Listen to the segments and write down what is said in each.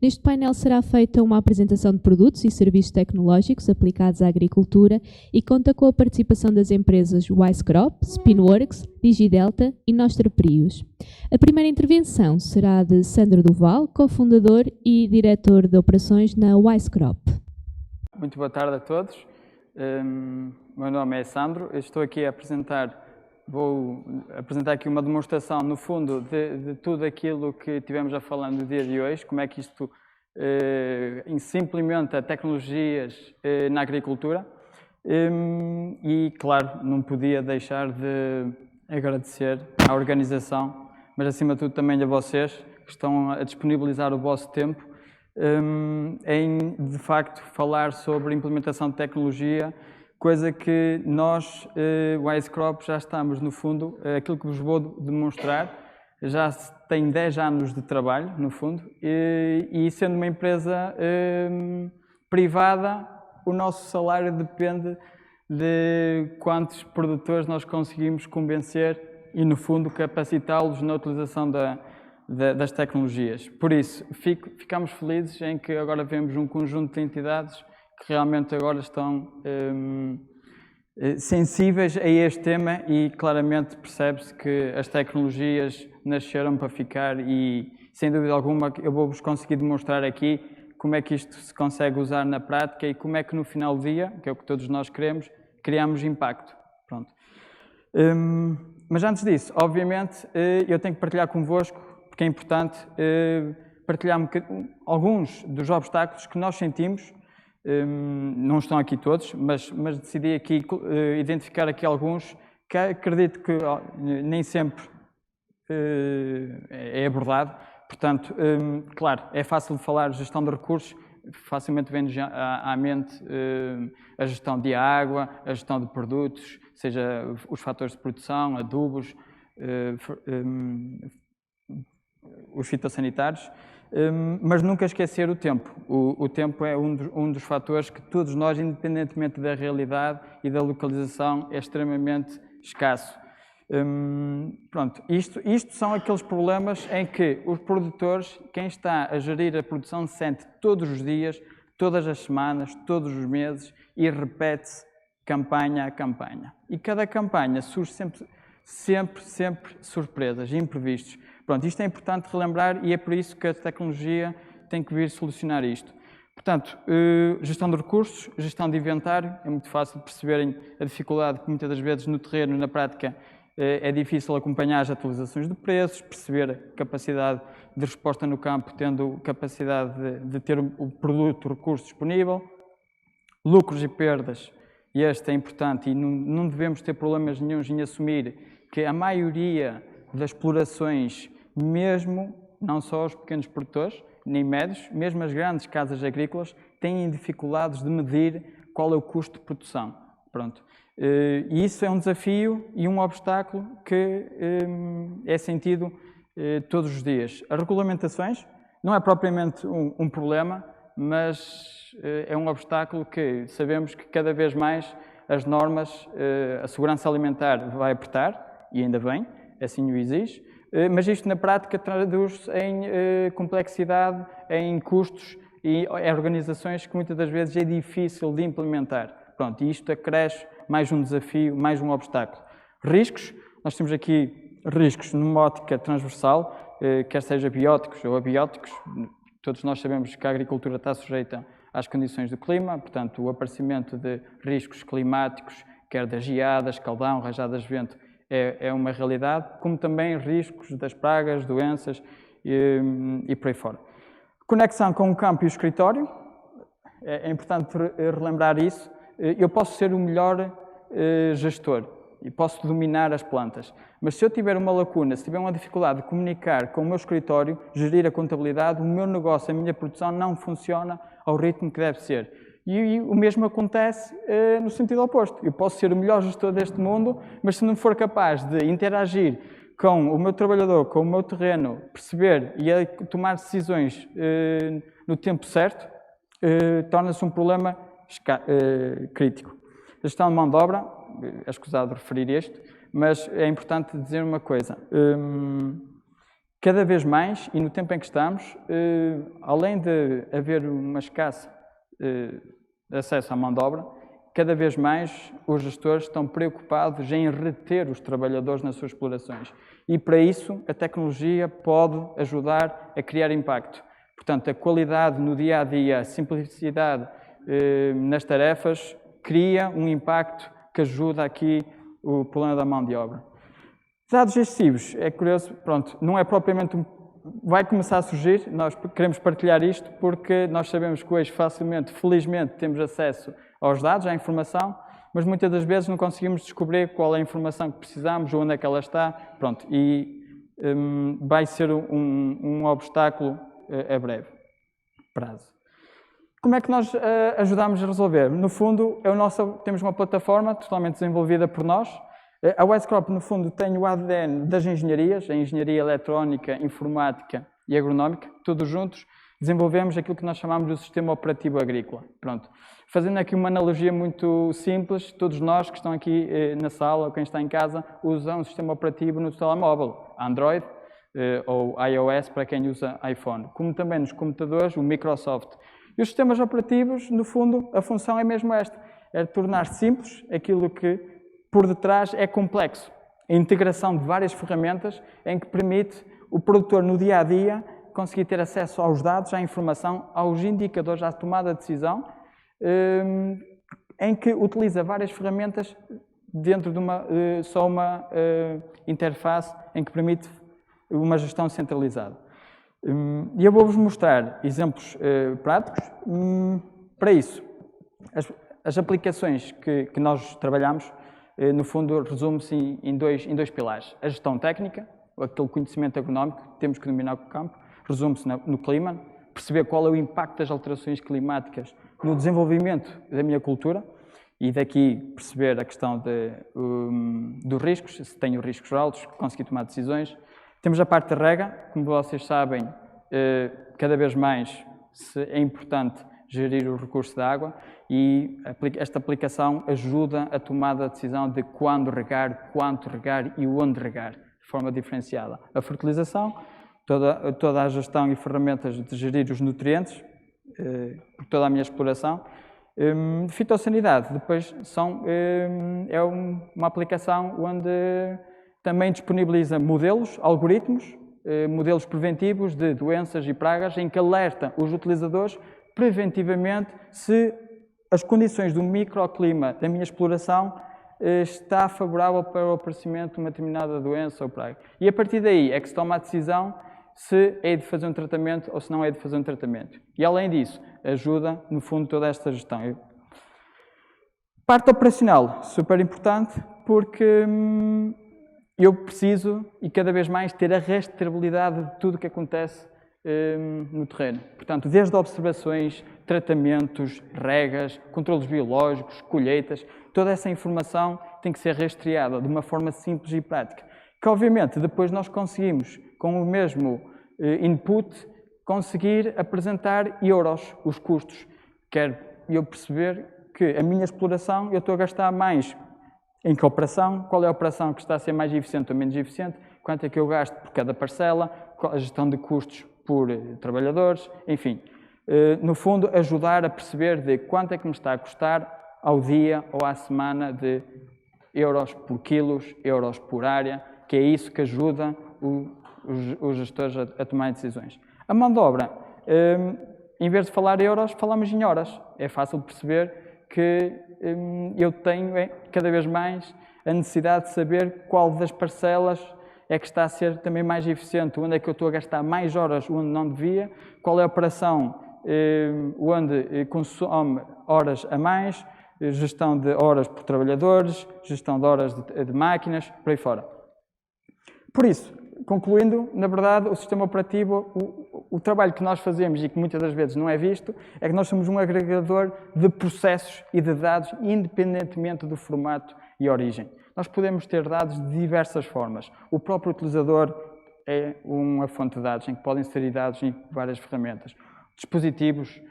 Neste painel será feita uma apresentação de produtos e serviços tecnológicos aplicados à agricultura e conta com a participação das empresas Wisecrop, Spinworks, Digidelta e Nostra Prius. A primeira intervenção será de Sandro Duval, cofundador e diretor de operações na Wisecrop. Muito boa tarde a todos. Meu nome é Sandro, estou aqui a vou apresentar aqui uma demonstração, no fundo, de tudo aquilo que tivemos a falar no dia de hoje, como é que isto se implementa tecnologias na agricultura. E, claro, não podia deixar de agradecer à organização, mas acima de tudo também a vocês, que estão a disponibilizar o vosso tempo em, de facto, falar sobre a implementação de tecnologia, coisa que nós, Wisecrop, já estamos, no fundo, aquilo que vos vou demonstrar, já tem 10 anos de trabalho, no fundo, e sendo uma empresa privada, o nosso salário depende de quantos produtores nós conseguimos convencer e, no fundo, capacitá-los na utilização das tecnologias. Por isso, ficamos felizes em que agora vemos um conjunto de entidades que realmente agora estão sensíveis a este tema e claramente percebe-se que as tecnologias nasceram para ficar e, sem dúvida alguma, eu vou-vos conseguir demonstrar aqui como é que isto se consegue usar na prática e como é que no final do dia, que é o que todos nós queremos, criamos impacto. Pronto. Mas antes disso, obviamente, eu tenho que partilhar convosco, porque é importante partilhar alguns dos obstáculos que nós sentimos. Não estão aqui todos, mas decidi aqui identificar aqui alguns que acredito que nem sempre é abordado. Portanto, claro, é fácil de falar de gestão de recursos, facilmente vem à mente a gestão de água, a gestão de produtos, seja os fatores de produção, adubos, os fitossanitários, mas nunca esquecer o tempo. O tempo é um dos fatores que todos nós, independentemente da realidade e da localização, é extremamente escasso. Pronto, isto são aqueles problemas em que os produtores, quem está a gerir a produção, sente todos os dias, todas as semanas, todos os meses e repete-se campanha a campanha. E cada campanha surge sempre surpresas, imprevistos. Pronto, isto é importante relembrar e é por isso que a tecnologia tem que vir solucionar isto. Portanto, gestão de recursos, gestão de inventário, é muito fácil perceberem a dificuldade que muitas das vezes no terreno, na prática, é difícil acompanhar as atualizações de preços, perceber a capacidade de resposta no campo, tendo capacidade de ter o produto, o recurso disponível. Lucros e perdas, e este é importante e não devemos ter problemas nenhuns em assumir que a maioria das explorações, mesmo não só os pequenos produtores, nem médios, mesmo as grandes casas agrícolas, têm dificuldades de medir qual é o custo de produção. Pronto. E isso é um desafio e um obstáculo que é sentido todos os dias. As regulamentações não é propriamente um problema, mas é um obstáculo que sabemos que cada vez mais as normas, a segurança alimentar vai apertar, e ainda bem, assim o exige, mas isto na prática traduz-se em complexidade, em custos e em organizações que muitas das vezes é difícil de implementar. Pronto, e isto acresce mais um desafio, mais um obstáculo. Riscos, nós temos aqui riscos numa ótica transversal, quer seja bióticos ou abióticos. Todos nós sabemos que a agricultura está sujeita às condições do clima, portanto, o aparecimento de riscos climáticos, quer das geadas, escaldão, rajadas de vento, é uma realidade, como também riscos das pragas, doenças e por aí fora. Conexão com o campo e o escritório, é importante relembrar isso. Eu posso ser o melhor gestor e posso dominar as plantas, mas se eu tiver uma lacuna, se tiver uma dificuldade de comunicar com o meu escritório, gerir a contabilidade, o meu negócio, a minha produção não funciona ao ritmo que deve ser. E o mesmo acontece no sentido oposto. Eu posso ser o melhor gestor deste mundo, mas se não for capaz de interagir com o meu trabalhador, com o meu terreno, perceber e tomar decisões no tempo certo, torna-se um problema crítico. A gestão de mão de obra, é escusado referir isto, mas é importante dizer uma coisa. Cada vez mais, e no tempo em que estamos, além de haver uma escassa acesso à mão de obra, cada vez mais os gestores estão preocupados em reter os trabalhadores nas suas explorações. E para isso a tecnologia pode ajudar a criar impacto. Portanto, a qualidade no dia-a-dia, a simplicidade nas tarefas, cria um impacto que ajuda aqui o problema da mão de obra. Dados excessivos, é curioso, pronto, não é propriamente vai começar a surgir, nós queremos partilhar isto porque nós sabemos que hoje facilmente, felizmente, temos acesso aos dados, à informação, mas muitas das vezes não conseguimos descobrir qual é a informação que precisamos, onde é que ela está, pronto, e vai ser um obstáculo a breve prazo. Como é que nós ajudamos a resolver? No fundo, temos uma plataforma totalmente desenvolvida por nós. A WiseCrop, no fundo, tem o ADN das engenharias, a engenharia eletrónica, informática e agronómica, todos juntos, desenvolvemos aquilo que nós chamamos de sistema operativo agrícola. Pronto. Fazendo aqui uma analogia muito simples, todos nós que estão aqui na sala, ou quem está em casa, usam o sistema operativo no telemóvel, Android ou iOS para quem usa iPhone, como também nos computadores, o Microsoft. E os sistemas operativos, no fundo, a função é mesmo esta, é tornar simples aquilo que por detrás é complexo. A integração de várias ferramentas em que permite o produtor no dia-a-dia conseguir ter acesso aos dados, à informação, aos indicadores, à tomada de decisão, em que utiliza várias ferramentas dentro de uma interface em que permite uma gestão centralizada. E eu vou-vos mostrar exemplos práticos para isso. As aplicações que nós trabalhamos, no fundo, resume-se em dois pilares. A gestão técnica, aquele conhecimento agronómico que temos que dominar o campo, resume-se no clima, perceber qual é o impacto das alterações climáticas no desenvolvimento da minha cultura e daqui perceber a questão dos riscos, se tenho riscos altos, conseguir tomar decisões. Temos a parte da rega, como vocês sabem, cada vez mais é importante gerir o recurso da água e esta aplicação ajuda a tomada de decisão de quando regar, quanto regar e onde regar, de forma diferenciada. A fertilização, toda a gestão e ferramentas de gerir os nutrientes, por toda a minha exploração. Fitossanidade, depois é uma aplicação onde também disponibiliza modelos, algoritmos, modelos preventivos de doenças e pragas em que alerta os utilizadores preventivamente se as condições do microclima da minha exploração está favorável para o aparecimento de uma determinada doença ou praga. E a partir daí é que se toma a decisão se é de fazer um tratamento ou se não é de fazer um tratamento. E além disso, ajuda, no fundo, toda esta gestão. Parte operacional, super importante, porque eu preciso, e cada vez mais, ter a rastreabilidade de tudo o que acontece no terreno. Portanto, desde observações, tratamentos, regas, controlos biológicos, colheitas, toda essa informação tem que ser rastreada de uma forma simples e prática. Que, obviamente, depois nós conseguimos, com o mesmo input, conseguir apresentar euros, os custos. Quero eu perceber que a minha exploração, eu estou a gastar mais em que operação, qual é a operação que está a ser mais eficiente ou menos eficiente, quanto é que eu gasto por cada parcela, a gestão de custos por trabalhadores, enfim. No fundo, ajudar a perceber de quanto é que me está a custar ao dia ou à semana de euros por quilos, euros por área, que é isso que ajuda os gestores a tomar decisões. A mão de obra, em vez de falar euros, falamos em horas. É fácil de perceber que eu tenho cada vez mais a necessidade de saber qual das parcelas é que está a ser também mais eficiente, onde é que eu estou a gastar mais horas onde não devia, qual é a operação onde consome horas a mais, gestão de horas por trabalhadores, gestão de horas de máquinas, por aí fora. Por isso, concluindo, na verdade, o sistema operativo, o trabalho que nós fazemos e que muitas das vezes não é visto, é que nós somos um agregador de processos e de dados independentemente do formato e origem. Nós podemos ter dados de diversas formas. O próprio utilizador é uma fonte de dados em que podem ser dados em várias ferramentas. Dispositivos,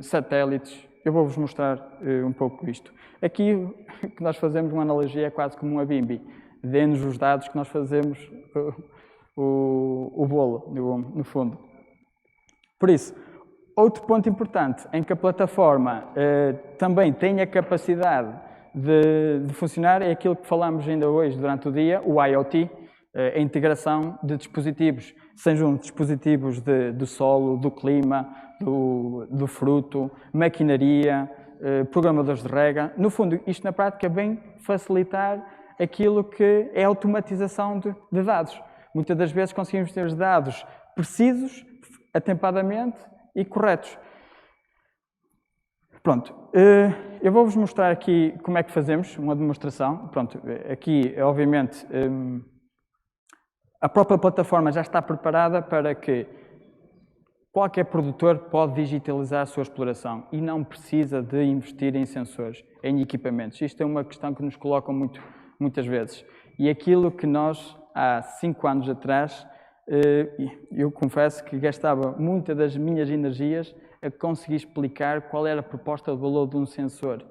satélites, eu vou-vos mostrar um pouco isto. Aqui, o que nós fazemos, uma analogia, é quase como uma BIMBI. Dê-nos os dados que nós fazemos o bolo, no fundo. Por isso, outro ponto importante em que a plataforma também tem a capacidade de funcionar é aquilo que falámos ainda hoje durante o dia, o IoT, a integração de dispositivos, sejam dispositivos do solo, do clima, do fruto, maquinaria, programadores de rega. No fundo, isto na prática vem facilitar aquilo que é a automatização de dados. Muitas das vezes conseguimos ter os dados precisos, atempadamente e corretos. Pronto, eu vou-vos mostrar aqui como é que fazemos uma demonstração. Pronto, aqui, obviamente, a própria plataforma já está preparada para que qualquer produtor pode digitalizar a sua exploração e não precisa de investir em sensores, em equipamentos. Isto é uma questão que nos colocam muitas vezes. E aquilo que nós, há 5 anos atrás, eu confesso que gastava muitas das minhas energias a conseguir explicar qual era a proposta de valor de um sensor.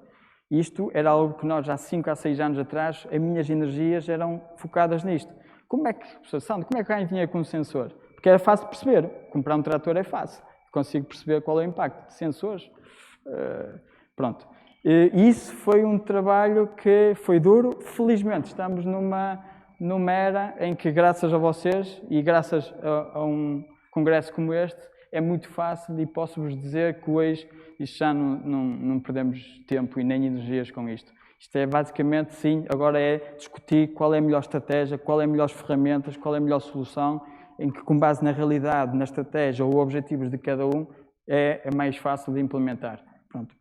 Isto era algo que nós, há 5 a 6 anos atrás, as minhas energias eram focadas nisto. Como é que ganho dinheiro com um sensor? Porque era fácil de perceber. Comprar um trator é fácil. Consigo perceber qual é o impacto de sensores. Pronto. E isso foi um trabalho que foi duro. Felizmente, estamos numa era em que, graças a vocês e graças a um congresso como este, é muito fácil e posso-vos dizer que hoje isto já não perdemos tempo e nem energias com isto. Isto é basicamente, sim, agora é discutir qual é a melhor estratégia, qual é a melhor ferramentas, qual é a melhor solução, em que, com base na realidade, na estratégia ou objetivos de cada um, é mais fácil de implementar. Pronto.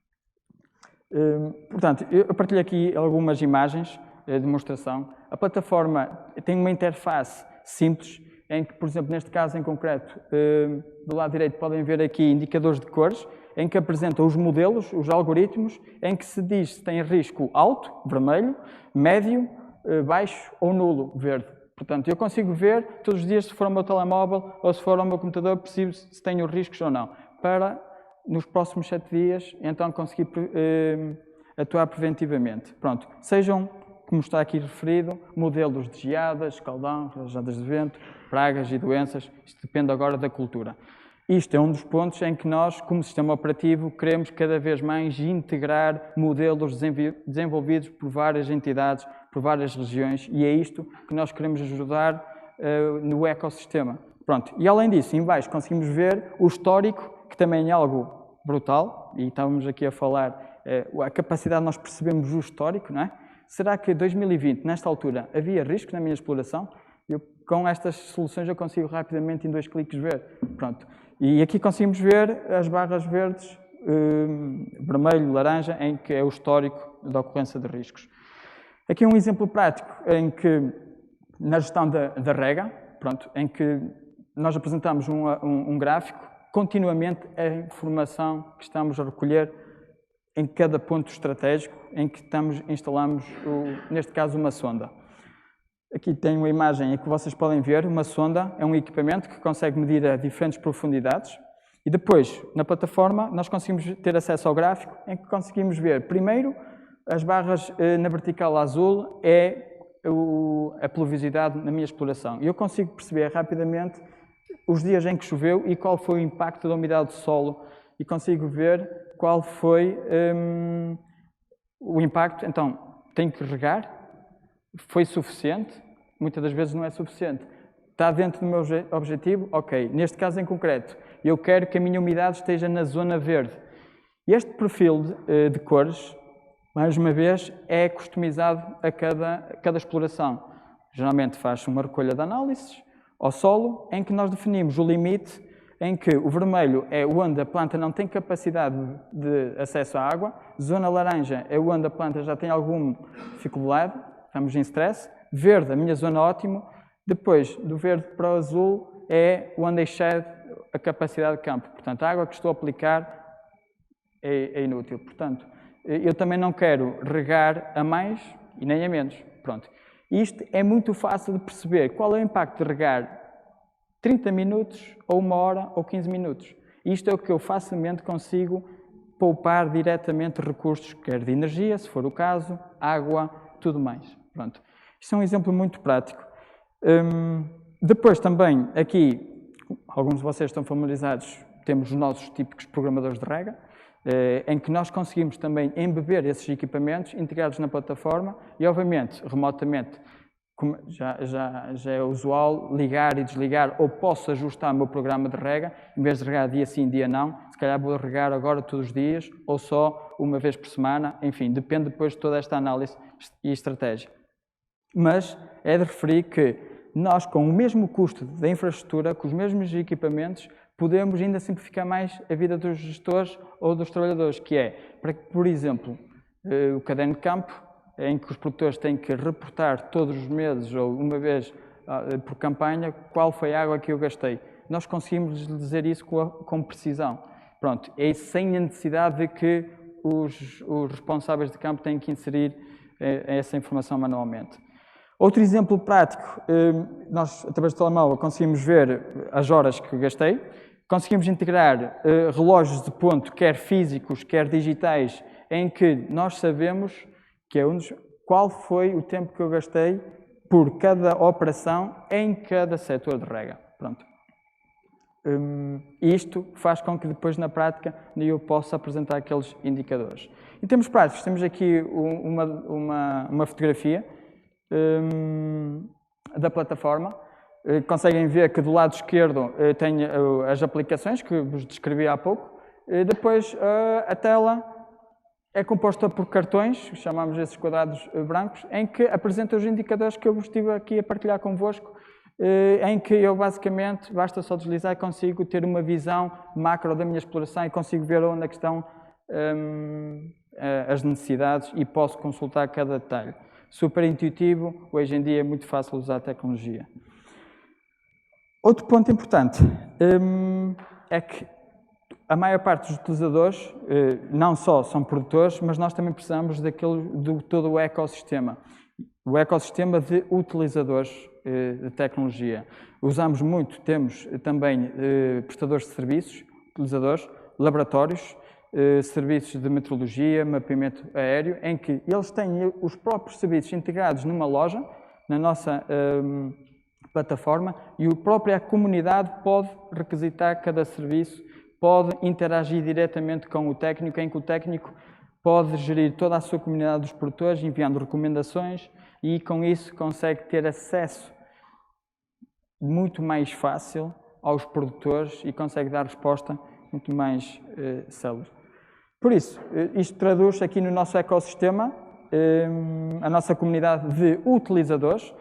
Portanto, eu partilho aqui algumas imagens de demonstração. A plataforma tem uma interface simples, em que, por exemplo, neste caso em concreto, do lado direito podem ver aqui indicadores de cores, em que apresentam os modelos, os algoritmos, em que se diz se tem risco alto, vermelho, médio, baixo ou nulo, verde. Portanto, eu consigo ver todos os dias, se for ao meu telemóvel ou se for ao meu computador, percebo se tenho riscos ou não, para, nos próximos 7 dias, então conseguir atuar preventivamente. Pronto, sejam, como está aqui referido, modelos de geadas, escaldão, rajadas de vento, pragas e doenças, isto depende agora da cultura. Isto é um dos pontos em que nós, como sistema operativo, queremos cada vez mais integrar modelos desenvolvidos por várias entidades, por várias regiões, e é isto que nós queremos ajudar no ecossistema. Pronto. E além disso, em baixo conseguimos ver o histórico, que também é algo brutal, e estávamos aqui a falar, a capacidade de nós percebermos o histórico, não é? Será que em 2020, nesta altura, havia risco na minha exploração? Com estas soluções eu consigo rapidamente, em 2 cliques, ver. Pronto. E aqui conseguimos ver as barras verdes, vermelho, laranja, em que é o histórico da ocorrência de riscos. Aqui um exemplo prático em que, na gestão da rega, pronto, em que nós apresentamos um gráfico, continuamente a informação que estamos a recolher em cada ponto estratégico em que instalamos, neste caso, uma sonda. Aqui tem uma imagem em que vocês podem ver, uma sonda é um equipamento que consegue medir a diferentes profundidades e depois, na plataforma, nós conseguimos ter acesso ao gráfico em que conseguimos ver, primeiro, as barras na vertical azul é a pluviosidade na minha exploração. E eu consigo perceber rapidamente os dias em que choveu e qual foi o impacto da umidade do solo e consigo ver qual foi o impacto. Então, tenho que regar? Foi suficiente? Muitas das vezes não é suficiente. Está dentro do meu objetivo? Ok. Neste caso em concreto, eu quero que a minha umidade esteja na zona verde. Este perfil de cores, mais uma vez, é customizado a cada exploração. Geralmente faz-se uma recolha de análises ao solo, em que nós definimos o limite, em que o vermelho é onde a planta não tem capacidade de acesso à água, zona laranja é onde a planta já tem alguma dificuldade, estamos em stress, verde, a minha zona ótimo, depois do verde para o azul é onde excede a capacidade de campo. Portanto, a água que estou a aplicar é inútil. Portanto, eu também não quero regar a mais e nem a menos. Pronto. Isto é muito fácil de perceber qual é o impacto de regar 30 minutos, ou 1 hora, ou 15 minutos. Isto é o que eu facilmente consigo poupar diretamente recursos, quer de energia, se for o caso, água, tudo mais. Pronto. Isto é um exemplo muito prático. Depois também, aqui, alguns de vocês estão familiarizados, temos os nossos típicos programadores de rega, em que nós conseguimos também embeber esses equipamentos integrados na plataforma e, obviamente, remotamente, como já é usual, ligar e desligar, ou posso ajustar o meu programa de rega, em vez de regar dia sim, dia não, se calhar vou regar agora todos os dias, ou só uma vez por semana, enfim, depende depois de toda esta análise e estratégia. Mas é de referir que nós, com o mesmo custo da infraestrutura, com os mesmos equipamentos, podemos ainda simplificar mais a vida dos gestores ou dos trabalhadores, que é, por exemplo, o caderno de campo, em que os produtores têm que reportar todos os meses ou uma vez por campanha qual foi a água que eu gastei. Nós conseguimos dizer isso com precisão. Pronto, é sem a necessidade de que os responsáveis de campo têm que inserir essa informação manualmente. Outro exemplo prático, nós através do telemóvel conseguimos ver as horas que gastei, conseguimos integrar relógios de ponto, quer físicos, quer digitais, em que nós sabemos que é qual foi o tempo que eu gastei por cada operação em cada setor de rega. Pronto. Isto faz com que depois na prática eu possa apresentar aqueles indicadores. Em termos práticos, temos aqui uma fotografia da plataforma. Conseguem ver que do lado esquerdo tem as aplicações que vos descrevi há pouco. Depois a tela é composta por cartões, chamamos esses quadrados brancos, em que apresenta os indicadores que eu vos estive aqui a partilhar convosco, em que eu basicamente, basta só deslizar e consigo ter uma visão macro da minha exploração e consigo ver onde é que estão as necessidades e posso consultar cada detalhe. Super intuitivo, hoje em dia é muito fácil usar a tecnologia. Outro ponto importante é que a maior parte dos utilizadores não só são produtores, mas nós também precisamos de todo o ecossistema. O ecossistema de utilizadores de tecnologia. Usamos muito, temos também prestadores de serviços, utilizadores, laboratórios, serviços de meteorologia, mapeamento aéreo, em que eles têm os próprios serviços integrados numa loja, na nossa plataforma, e a própria comunidade pode requisitar cada serviço, pode interagir diretamente com o técnico, em que o técnico pode gerir toda a sua comunidade dos produtores, enviando recomendações e com isso consegue ter acesso muito mais fácil aos produtores e consegue dar resposta muito mais célere. Por isso, isto traduz aqui no nosso ecossistema a nossa comunidade de utilizadores,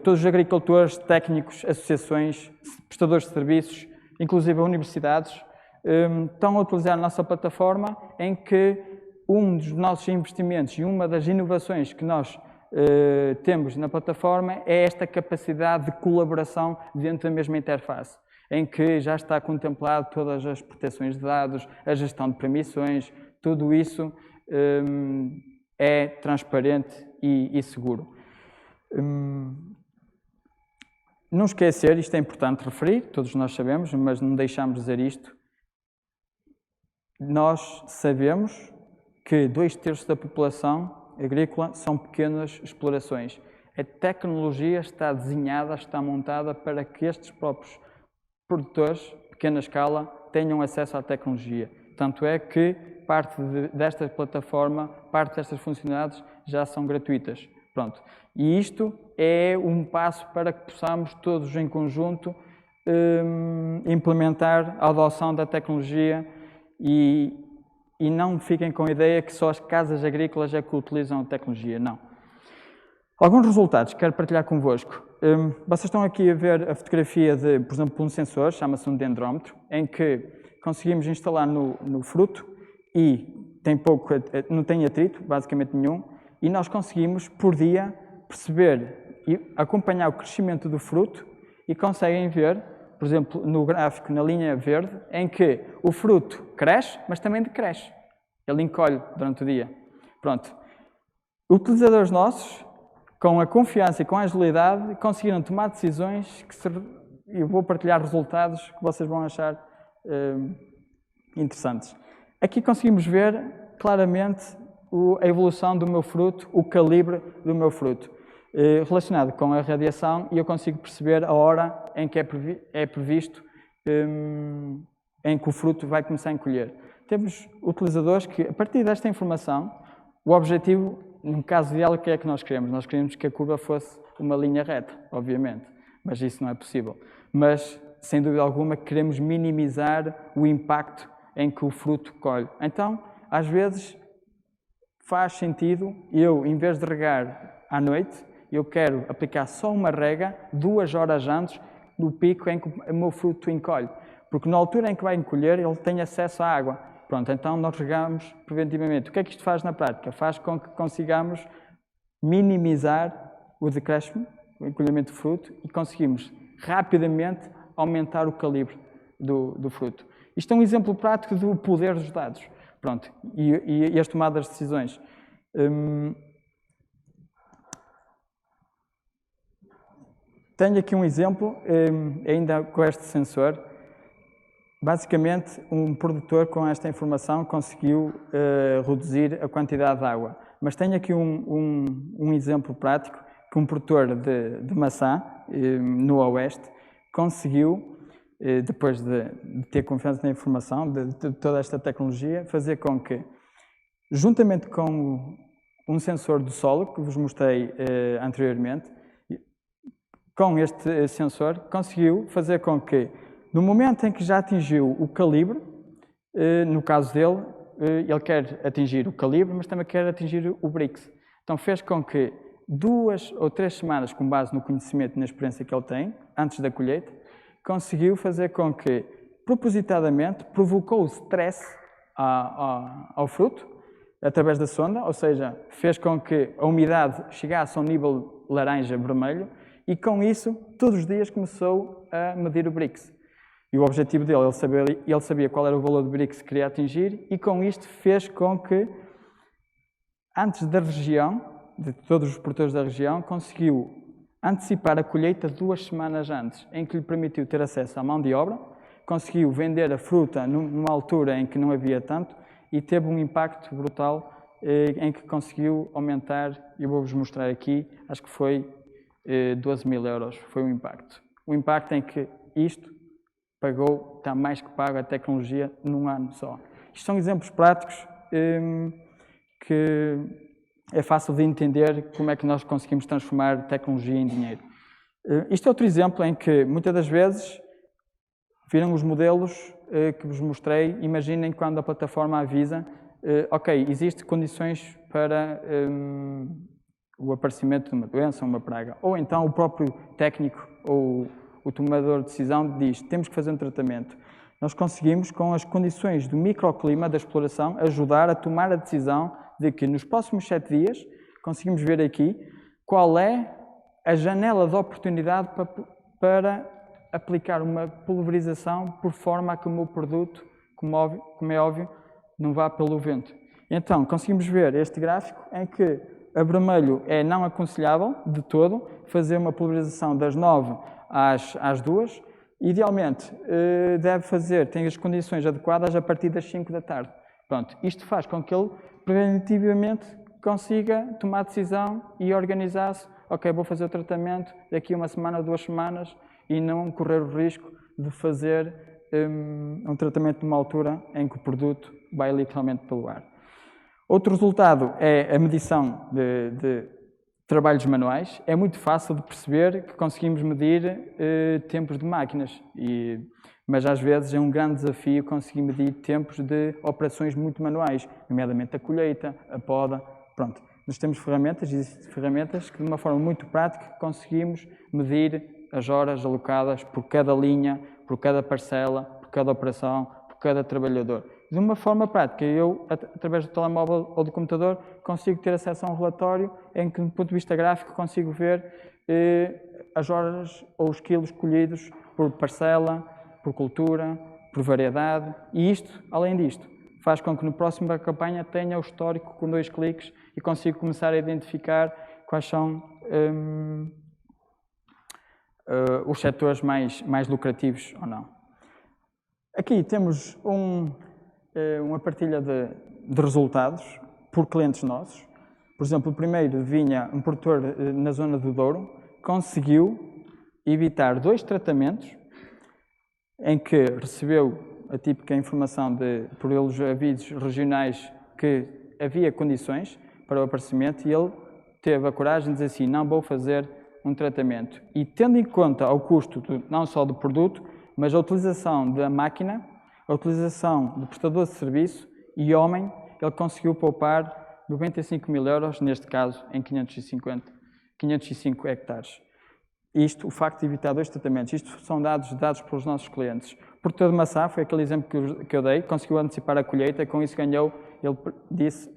todos os agricultores, técnicos, associações, prestadores de serviços, inclusive universidades, estão a utilizar a nossa plataforma, em que um dos nossos investimentos e uma das inovações que nós temos na plataforma é esta capacidade de colaboração dentro da mesma interface, em que já está contemplado todas as proteções de dados, a gestão de permissões, tudo isso é transparente e seguro. Não esquecer, isto é importante referir, todos nós sabemos, mas não deixamos de dizer isto, nós sabemos que 2/3 da população agrícola são pequenas explorações. A tecnologia está desenhada, está montada para que estes próprios produtores, pequena escala, tenham acesso à tecnologia. Tanto é que parte desta plataforma, parte destas funcionalidades já são gratuitas. Pronto. E isto é um passo para que possamos todos em conjunto implementar a adoção da tecnologia e não fiquem com a ideia que só as casas agrícolas é que utilizam a tecnologia. Não. Alguns resultados que quero partilhar convosco. Vocês estão aqui a ver a fotografia de, por exemplo, um sensor, chama-se um dendrómetro, em que conseguimos instalar no fruto e não tem atrito, basicamente nenhum, e nós conseguimos, por dia, perceber e acompanhar o crescimento do fruto e conseguem ver, por exemplo, no gráfico, na linha verde, em que o fruto cresce, mas também decresce. Ele encolhe durante o dia. Pronto. Utilizadores nossos, com a confiança e com a agilidade, conseguiram tomar decisões que eu vou partilhar resultados que vocês vão achar interessantes. Aqui conseguimos ver claramente a evolução do meu fruto, o calibre do meu fruto. relacionado com a radiação e eu consigo perceber a hora em que é previsto em que o fruto vai começar a encolher. Temos utilizadores que, a partir desta informação, o objetivo, no caso ideal, o que é que nós queremos? Nós queremos que a curva fosse uma linha reta, obviamente, mas isso não é possível. Mas, sem dúvida alguma, queremos minimizar o impacto em que o fruto colhe. Então, às vezes, faz sentido eu, em vez de regar à noite, eu quero aplicar só uma rega 2 horas antes do pico em que o meu fruto encolhe. Porque na altura em que vai encolher, ele tem acesso à água. Pronto, então nós regamos preventivamente. O que é que isto faz na prática? Faz com que consigamos minimizar o decréscimo, o encolhimento do fruto, e conseguimos rapidamente aumentar o calibre do fruto. Isto é um exemplo prático do poder dos dados. Pronto, e as tomadas de decisões. Tenho aqui um exemplo, ainda com este sensor. Basicamente, um produtor com esta informação conseguiu reduzir a quantidade de água. Mas tenho aqui um exemplo prático que um produtor de maçã no Oeste conseguiu, depois de ter confiança na informação, de toda esta tecnologia, fazer com que, juntamente com um sensor do solo, que vos mostrei anteriormente, com este sensor, conseguiu fazer com que, no momento em que já atingiu o calibre, no caso dele, ele quer atingir o calibre, mas também quer atingir o Brix. Então fez com que 2 ou 3 semanas, com base no conhecimento e na experiência que ele tem, antes da colheita, conseguiu fazer com que, propositadamente, provocou o stress ao fruto, através da sonda, ou seja, fez com que a umidade chegasse ao nível laranja-vermelho e, com isso, todos os dias começou a medir o Brix. E o objetivo dele, ele sabia qual era o valor de Brix que queria atingir e, com isto, fez com que, antes da região, de todos os produtores da região, conseguiu antecipar a colheita 2 semanas antes, em que lhe permitiu ter acesso à mão de obra, conseguiu vender a fruta numa altura em que não havia tanto e teve um impacto brutal em que conseguiu aumentar, eu vou-vos mostrar aqui, acho que foi 12.000 euros, foi o impacto. O impacto em que isto pagou, está mais que pago a tecnologia num ano só. Isto são exemplos práticos que é fácil de entender como é que nós conseguimos transformar tecnologia em dinheiro. Isto é outro exemplo em que, muitas das vezes, viram os modelos que vos mostrei, imaginem quando a plataforma avisa, ok, existem condições para o aparecimento de uma doença, uma praga, ou então o próprio técnico ou o tomador de decisão diz, temos que fazer um tratamento. Nós conseguimos, com as condições do microclima da exploração, ajudar a tomar a decisão de que nos próximos 7 dias, conseguimos ver aqui, qual é a janela de oportunidade para aplicar uma pulverização por forma a que o meu produto, como é óbvio, não vá pelo vento. Então, conseguimos ver este gráfico em que a vermelho é não aconselhável de todo fazer uma pulverização das 9 às 2. Idealmente, tem as condições adequadas a partir das 5 da tarde. Pronto, isto faz com que ele preventivamente consiga tomar decisão e organizar-se. Ok, vou fazer o tratamento daqui a 1 semana, 2 semanas e não correr o risco de fazer um tratamento numa altura em que o produto vai literalmente pelo ar. Outro resultado é a medição de trabalhos manuais. É muito fácil de perceber que conseguimos medir tempos de máquinas, mas às vezes é um grande desafio conseguir medir tempos de operações muito manuais, nomeadamente a colheita, a poda. Pronto, nós temos existem ferramentas que de uma forma muito prática conseguimos medir as horas alocadas por cada linha, por cada parcela, por cada operação, por cada trabalhador. De uma forma prática, eu, através do telemóvel ou do computador, consigo ter acesso a um relatório em que, do ponto de vista gráfico, consigo ver as horas ou os quilos colhidos por parcela, por cultura, por variedade. E isto, além disto, faz com que no próximo da campanha tenha o histórico com 2 cliques e consigo começar a identificar quais são os setores mais lucrativos ou não. Aqui temos uma partilha de resultados por clientes nossos. Por exemplo, o primeiro vinha um produtor na zona do Douro, conseguiu evitar 2 tratamentos em que recebeu a típica informação por eles avisos regionais que havia condições para o aparecimento e ele teve a coragem de dizer assim, não vou fazer um tratamento. E tendo em conta o custo não só do produto, mas a utilização da máquina, a utilização do prestador de serviço e homem, ele conseguiu poupar 95 mil euros, neste caso em 505 hectares. Isto, o facto de evitar 2 tratamentos, isto são dados pelos nossos clientes. O produtor de maçã, foi aquele exemplo que eu dei, conseguiu antecipar a colheita, com isso ganhou, ele disse,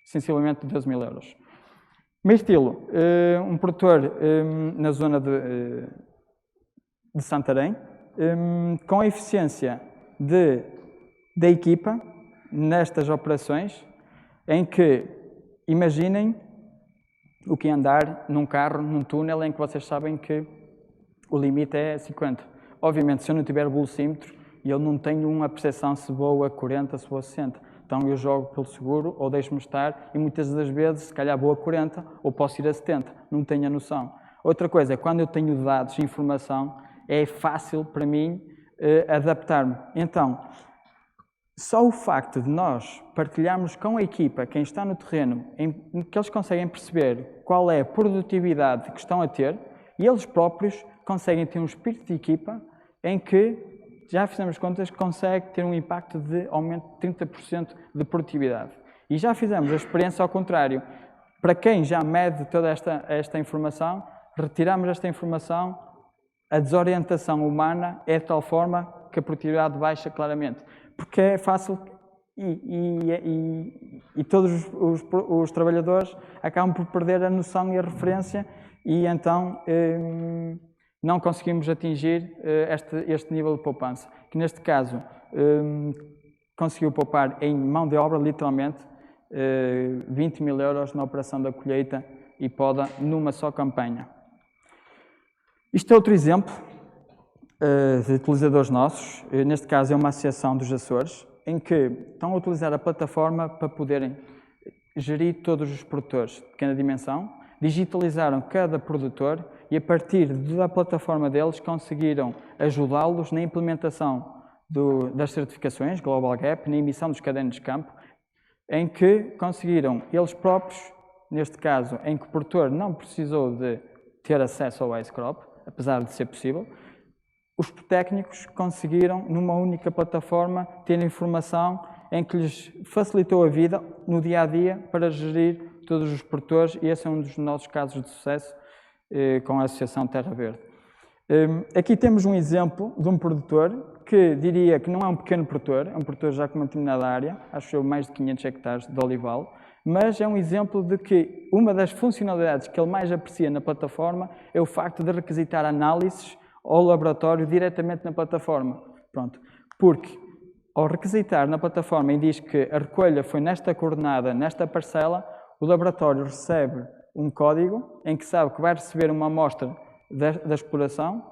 sensivelmente 12 mil euros. Mirtilo, um produtor na zona de Santarém, com a eficiência da equipa nestas operações, em que, imaginem o que é andar num carro, num túnel, em que vocês sabem que o limite é 50. Obviamente, se eu não tiver velocímetro, eu não tenho uma percepção se vou a 40, se vou a 60. Então eu jogo pelo seguro ou deixo-me estar e muitas das vezes, se calhar vou a 40 ou posso ir a 70. Não tenho a noção. Outra coisa é quando eu tenho dados e informação, é fácil para mim adaptar-me. Então, só o facto de nós partilharmos com a equipa, quem está no terreno, em que eles conseguem perceber qual é a produtividade que estão a ter e eles próprios conseguem ter um espírito de equipa em que, já fizemos contas, consegue ter um impacto de aumento de 30% de produtividade. E já fizemos a experiência ao contrário. Para quem já mede toda esta informação, retiramos esta informação, a desorientação humana é de tal forma que a produtividade baixa claramente. Porque é fácil e todos os trabalhadores acabam por perder a noção e a referência e então não conseguimos atingir este nível de poupança. Que neste caso conseguiu poupar em mão de obra, literalmente, 20 mil euros na operação da colheita e poda numa só campanha. Isto é outro exemplo de utilizadores nossos, neste caso é uma associação dos Açores, em que estão a utilizar a plataforma para poderem gerir todos os produtores de pequena dimensão, digitalizaram cada produtor e a partir da plataforma deles conseguiram ajudá-los na implementação das certificações, Global Gap, na emissão dos cadernos de campo, em que conseguiram eles próprios, neste caso em que o produtor não precisou de ter acesso ao Wise Crop, apesar de ser possível, os técnicos conseguiram, numa única plataforma, ter informação em que lhes facilitou a vida no dia-a-dia para gerir todos os produtores e esse é um dos nossos casos de sucesso com a Associação Terra Verde. Aqui temos um exemplo de um produtor que diria que não é um pequeno produtor, é um produtor já com uma determinada área, acho eu mais de 500 hectares de olival, mas é um exemplo de que uma das funcionalidades que ele mais aprecia na plataforma é o facto de requisitar análises ao laboratório diretamente na plataforma. Pronto. Porque ao requisitar na plataforma e diz que a recolha foi nesta coordenada, nesta parcela, o laboratório recebe um código em que sabe que vai receber uma amostra da exploração.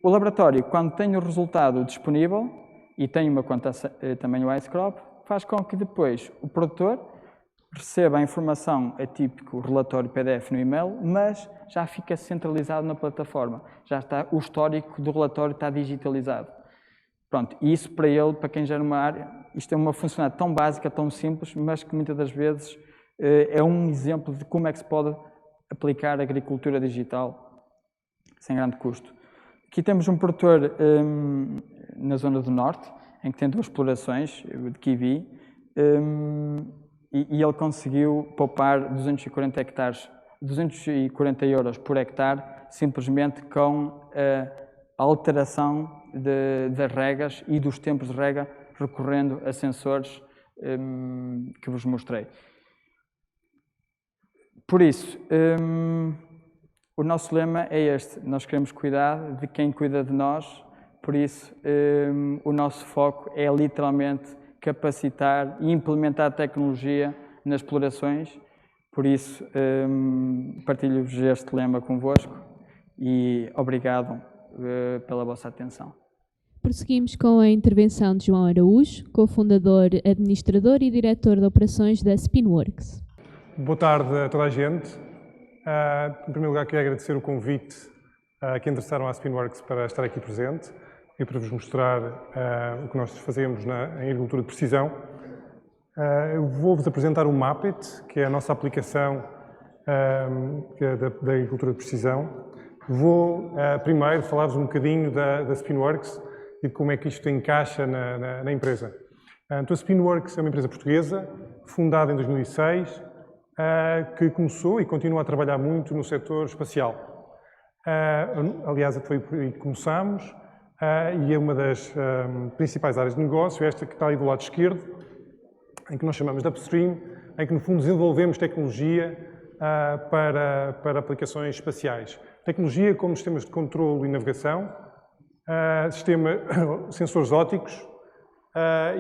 O laboratório, quando tem o resultado disponível e tem uma conta também o Wise Crop, faz com que depois o produtor receba a informação, é típico relatório PDF no e-mail, mas já fica centralizado na plataforma. Já está, o histórico do relatório está digitalizado. Pronto, e isso para ele, para quem já numa área, isto é uma funcionalidade tão básica, tão simples, mas que muitas das vezes é um exemplo de como é que se pode aplicar a agricultura digital sem grande custo. Aqui temos um produtor na zona do Norte, em que tem 2 explorações de kiwi, e ele conseguiu poupar 240 hectares, 240 euros por hectare, simplesmente com a alteração das regas e dos tempos de rega, recorrendo a sensores que vos mostrei. Por isso, o nosso lema é este, nós queremos cuidar de quem cuida de nós, por isso o nosso foco é literalmente capacitar e implementar tecnologia nas explorações, por isso partilho-vos este lema convosco e obrigado pela vossa atenção. Prosseguimos com a intervenção de João Araújo, cofundador, administrador e diretor de operações da Spinworks. Boa tarde a toda a gente. Em primeiro lugar, quero agradecer o convite que endereçaram à Spinworks para estar aqui presente e para vos mostrar o que nós fazemos em agricultura de precisão. Eu vou-vos apresentar o Mapit, que é a nossa aplicação da agricultura de precisão. Vou primeiro falar-vos um bocadinho da Spinworks e de como é que isto encaixa na empresa. Então, a Spinworks é uma empresa portuguesa, fundada em 2006, que começou e continua a trabalhar muito no setor espacial. Aliás, foi por aí que começámos e é uma das principais áreas de negócio, esta que está aí do lado esquerdo, em que nós chamamos de Upstream, em que no fundo desenvolvemos tecnologia para aplicações espaciais. Tecnologia como sistemas de controlo e navegação, sensores ópticos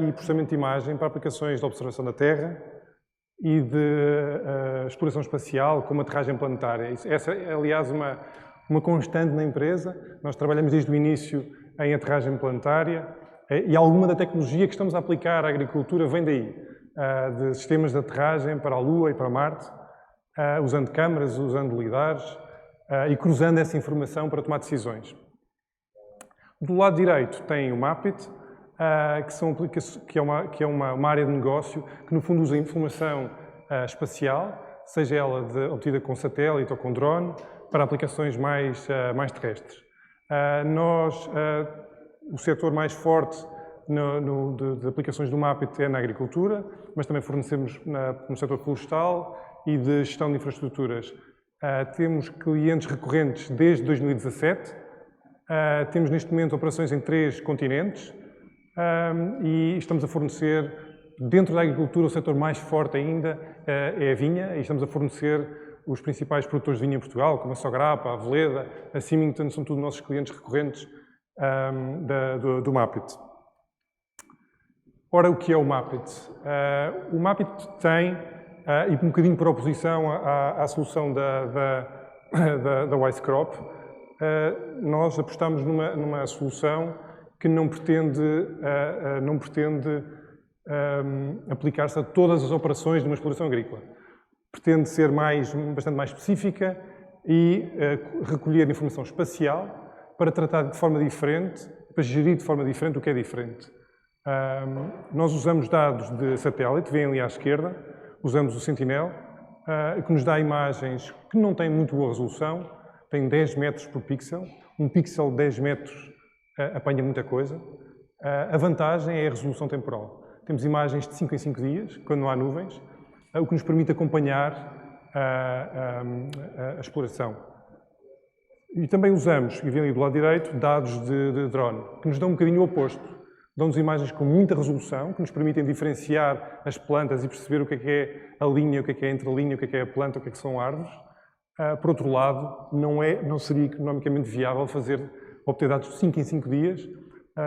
e processamento de imagem para aplicações de observação da Terra e de exploração espacial, como aterragem planetária. Essa é, aliás, uma constante na empresa. Nós trabalhamos desde o início em aterragem planetária e alguma da tecnologia que estamos a aplicar à agricultura vem daí, de sistemas de aterragem para a Lua e para Marte, usando câmaras, usando lidares e cruzando essa informação para tomar decisões. Do lado direito tem o Mapit, que é uma área de negócio que no fundo usa informação espacial, seja ela obtida com satélite ou com drone, para aplicações mais terrestres. O setor mais forte de aplicações do Mapit é na agricultura, mas também fornecemos no setor florestal e de gestão de infraestruturas. Temos clientes recorrentes desde 2017, temos neste momento operações em 3 continentes e estamos a fornecer, dentro da agricultura, o setor mais forte ainda é a vinha, e estamos a fornecer os principais produtores de vinha em Portugal, como a Sograpa, a Aveleda, a Symington, são todos nossos clientes recorrentes do Mapit. Ora, o que é o Mapit? O Mapit tem, e um bocadinho por oposição à solução da Wise Crop, nós apostamos numa solução que não pretende aplicar-se a todas as operações de uma exploração agrícola. Pretende ser bastante mais específica e recolher informação espacial para tratar de forma diferente, para gerir de forma diferente o que é diferente. Nós usamos dados de satélite, veem ali à esquerda, usamos o Sentinel, que nos dá imagens que não têm muito boa resolução, tem 10 metros por pixel, um pixel de 10 metros apanha muita coisa. A vantagem é a resolução temporal. Temos imagens de 5 em 5 dias, quando não há nuvens, o que nos permite acompanhar a exploração. E também usamos, e vem ali do lado direito, dados de drone, que nos dão um bocadinho o oposto. Dão-nos imagens com muita resolução, que nos permitem diferenciar as plantas e perceber o que é a linha, o que é entre a linha, o que é a planta, o que são árvores. Por outro lado, não seria economicamente viável obter dados de 5 em 5 dias,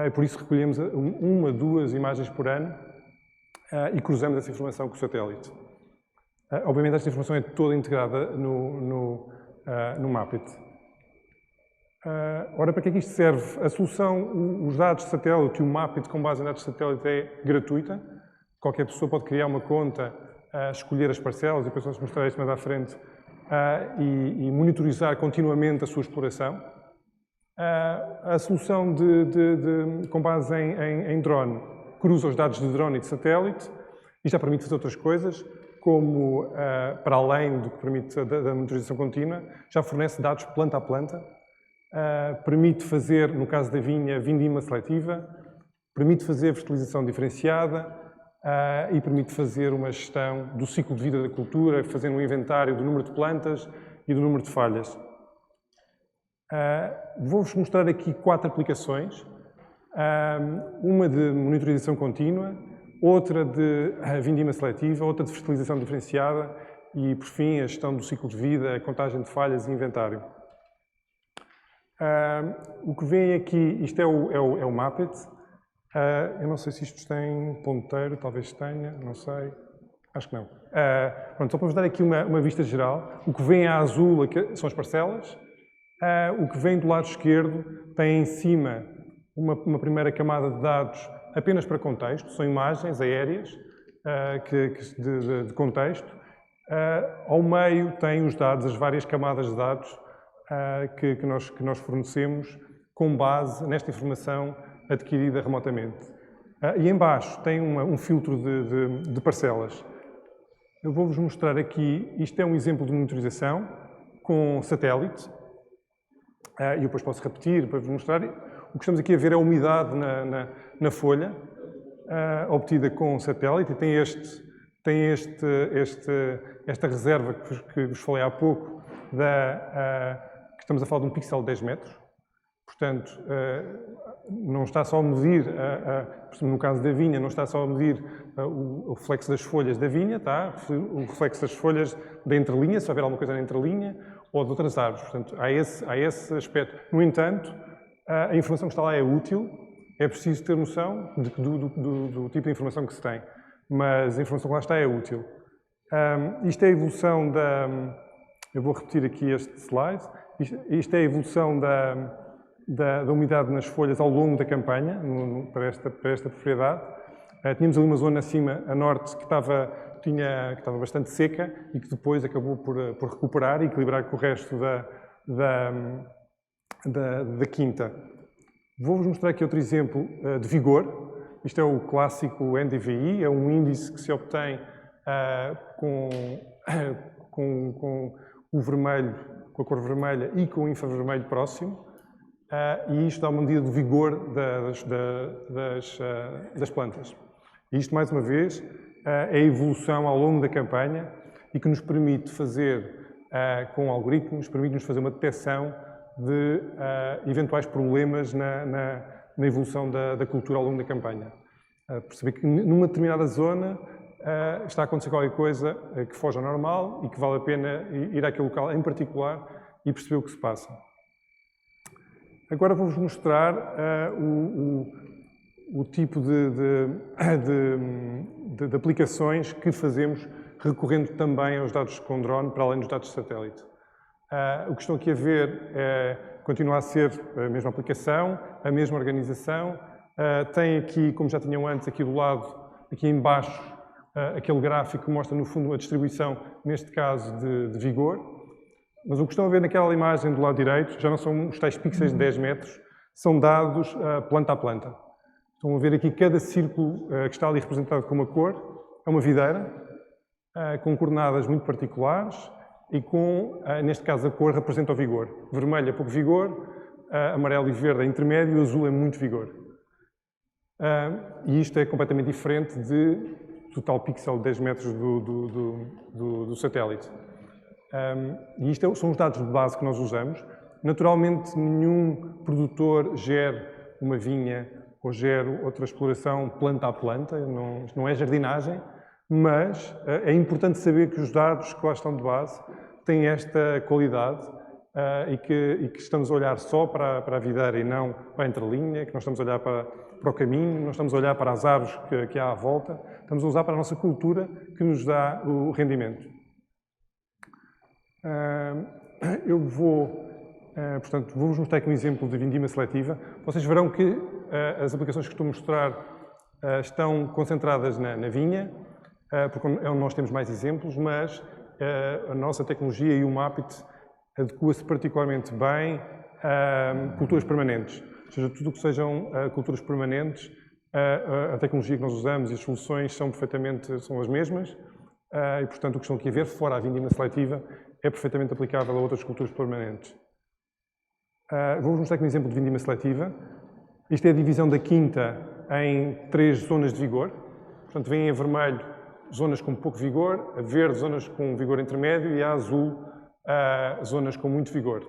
e por isso recolhemos 1, 2 imagens por ano e cruzamos essa informação com o satélite. Obviamente, esta informação é toda integrada no Mapit. Ora, para que é que isto serve? A solução, os dados de satélite e o Mapit com base em dados de satélite é gratuita. Qualquer pessoa pode criar uma conta, escolher as parcelas, e depois vamos mostrar isto mais à frente, e monitorizar continuamente a sua exploração. A solução com base em drone cruza os dados de drone e de satélite e já permite fazer outras coisas, como, para além do que permite da monitorização contínua, já fornece dados planta a planta, permite fazer, no caso da vinha, vindima seletiva, permite fazer fertilização diferenciada e permite fazer uma gestão do ciclo de vida da cultura, fazendo um inventário do número de plantas e do número de falhas. Vou-vos mostrar aqui 4 aplicações, uma de monitorização contínua, outra de vindima seletiva, outra de fertilização diferenciada e, por fim, a gestão do ciclo de vida, a contagem de falhas e inventário. O que vem aqui, isto é o Mapit. Eu não sei se isto tem ponteiro, talvez tenha, não sei. Acho que não. Pronto, só para vos dar aqui uma vista geral. O que vem a azul são as parcelas. O que vem do lado esquerdo tem em cima uma primeira camada de dados apenas para contexto, são imagens aéreas de contexto. Ao meio tem os dados, as várias camadas de dados que nós fornecemos com base nesta informação adquirida remotamente. E em baixo tem um filtro de parcelas. Eu vou-vos mostrar aqui, isto é um exemplo de monitorização com satélite. E depois posso repetir para vos mostrar. O que estamos aqui a ver é a umidade na folha, obtida com satélite, e tem esta reserva que vos falei há pouco, que estamos a falar de um pixel de 10 metros. Portanto, não está só a medir, no caso da vinha, não está só a medir o reflexo das folhas da vinha, tá? O reflexo das folhas da entrelinha, se houver alguma coisa na entrelinha, ou de outras árvores. Portanto, há esse aspecto. No entanto, a informação que está lá é útil, é preciso ter noção do tipo de informação que se tem, mas a informação que lá está é útil. Isto é a evolução da... Eu vou repetir aqui este slide. Isto é a evolução da umidade nas folhas ao longo da campanha, para esta propriedade. Tínhamos ali uma zona acima, a norte, que estava bastante seca e que depois acabou por recuperar e equilibrar com o resto da quinta. Vou-vos mostrar aqui outro exemplo de vigor. Isto é o clássico NDVI, é um índice que se obtém com o vermelho, com a cor vermelha e com o infravermelho próximo. E isto dá uma medida do vigor das plantas. E isto, mais uma vez, é a evolução ao longo da campanha e que nos permite fazer, com algoritmos, permite-nos fazer uma detecção de eventuais problemas na evolução da cultura ao longo da campanha. Perceber que numa determinada zona está a acontecer qualquer coisa que foge ao normal e que vale a pena ir àquele local em particular e perceber o que se passa. Agora vou-vos mostrar o tipo de aplicações que fazemos recorrendo também aos dados com drone, para além dos dados de satélite. O que estão aqui a ver continua a ser a mesma aplicação, a mesma organização. Tem aqui, como já tinham antes, aqui do lado, aqui em baixo, aquele gráfico que mostra no fundo a distribuição, neste caso, de vigor. Mas o que estão a ver naquela imagem do lado direito já não são os tais pixels de 10 metros, são dados planta a planta. Estão a ver aqui cada círculo que está ali representado com uma cor, é uma videira, com coordenadas muito particulares e com, neste caso, a cor representa o vigor. Vermelho é pouco vigor, amarelo e verde é intermédio e azul é muito vigor. E isto é completamente diferente do tal pixel de 10 metros do satélite. E isto são os dados de base que nós usamos. Naturalmente, nenhum produtor gere uma vinha ou gere outra exploração planta a planta, isto não é jardinagem, mas é importante saber que os dados que lá estão de base têm esta qualidade e que estamos a olhar só para a videira e não para a entrelinha, que nós estamos a olhar para o caminho, não estamos a olhar para as árvores que há à volta, estamos a usar para a nossa cultura que nos dá o rendimento. Eu portanto, vou-vos mostrar aqui um exemplo de vindima seletiva. Vocês verão que as aplicações que estou a mostrar estão concentradas na vinha, porque é onde nós temos mais exemplos, mas a nossa tecnologia e o MAPIT adequa-se particularmente bem a culturas permanentes. Ou seja, tudo o que sejam culturas permanentes, a tecnologia que nós usamos e as soluções são as mesmas, e portanto o que estão aqui a ver, fora a vindima seletiva, é perfeitamente aplicável a outras culturas permanentes. Vou-vos mostrar aqui um exemplo de vindima seletiva. Isto é a divisão da quinta em 3 zonas de vigor. Portanto, vêm em vermelho zonas com pouco vigor, a verde zonas com vigor intermédio e a azul zonas com muito vigor.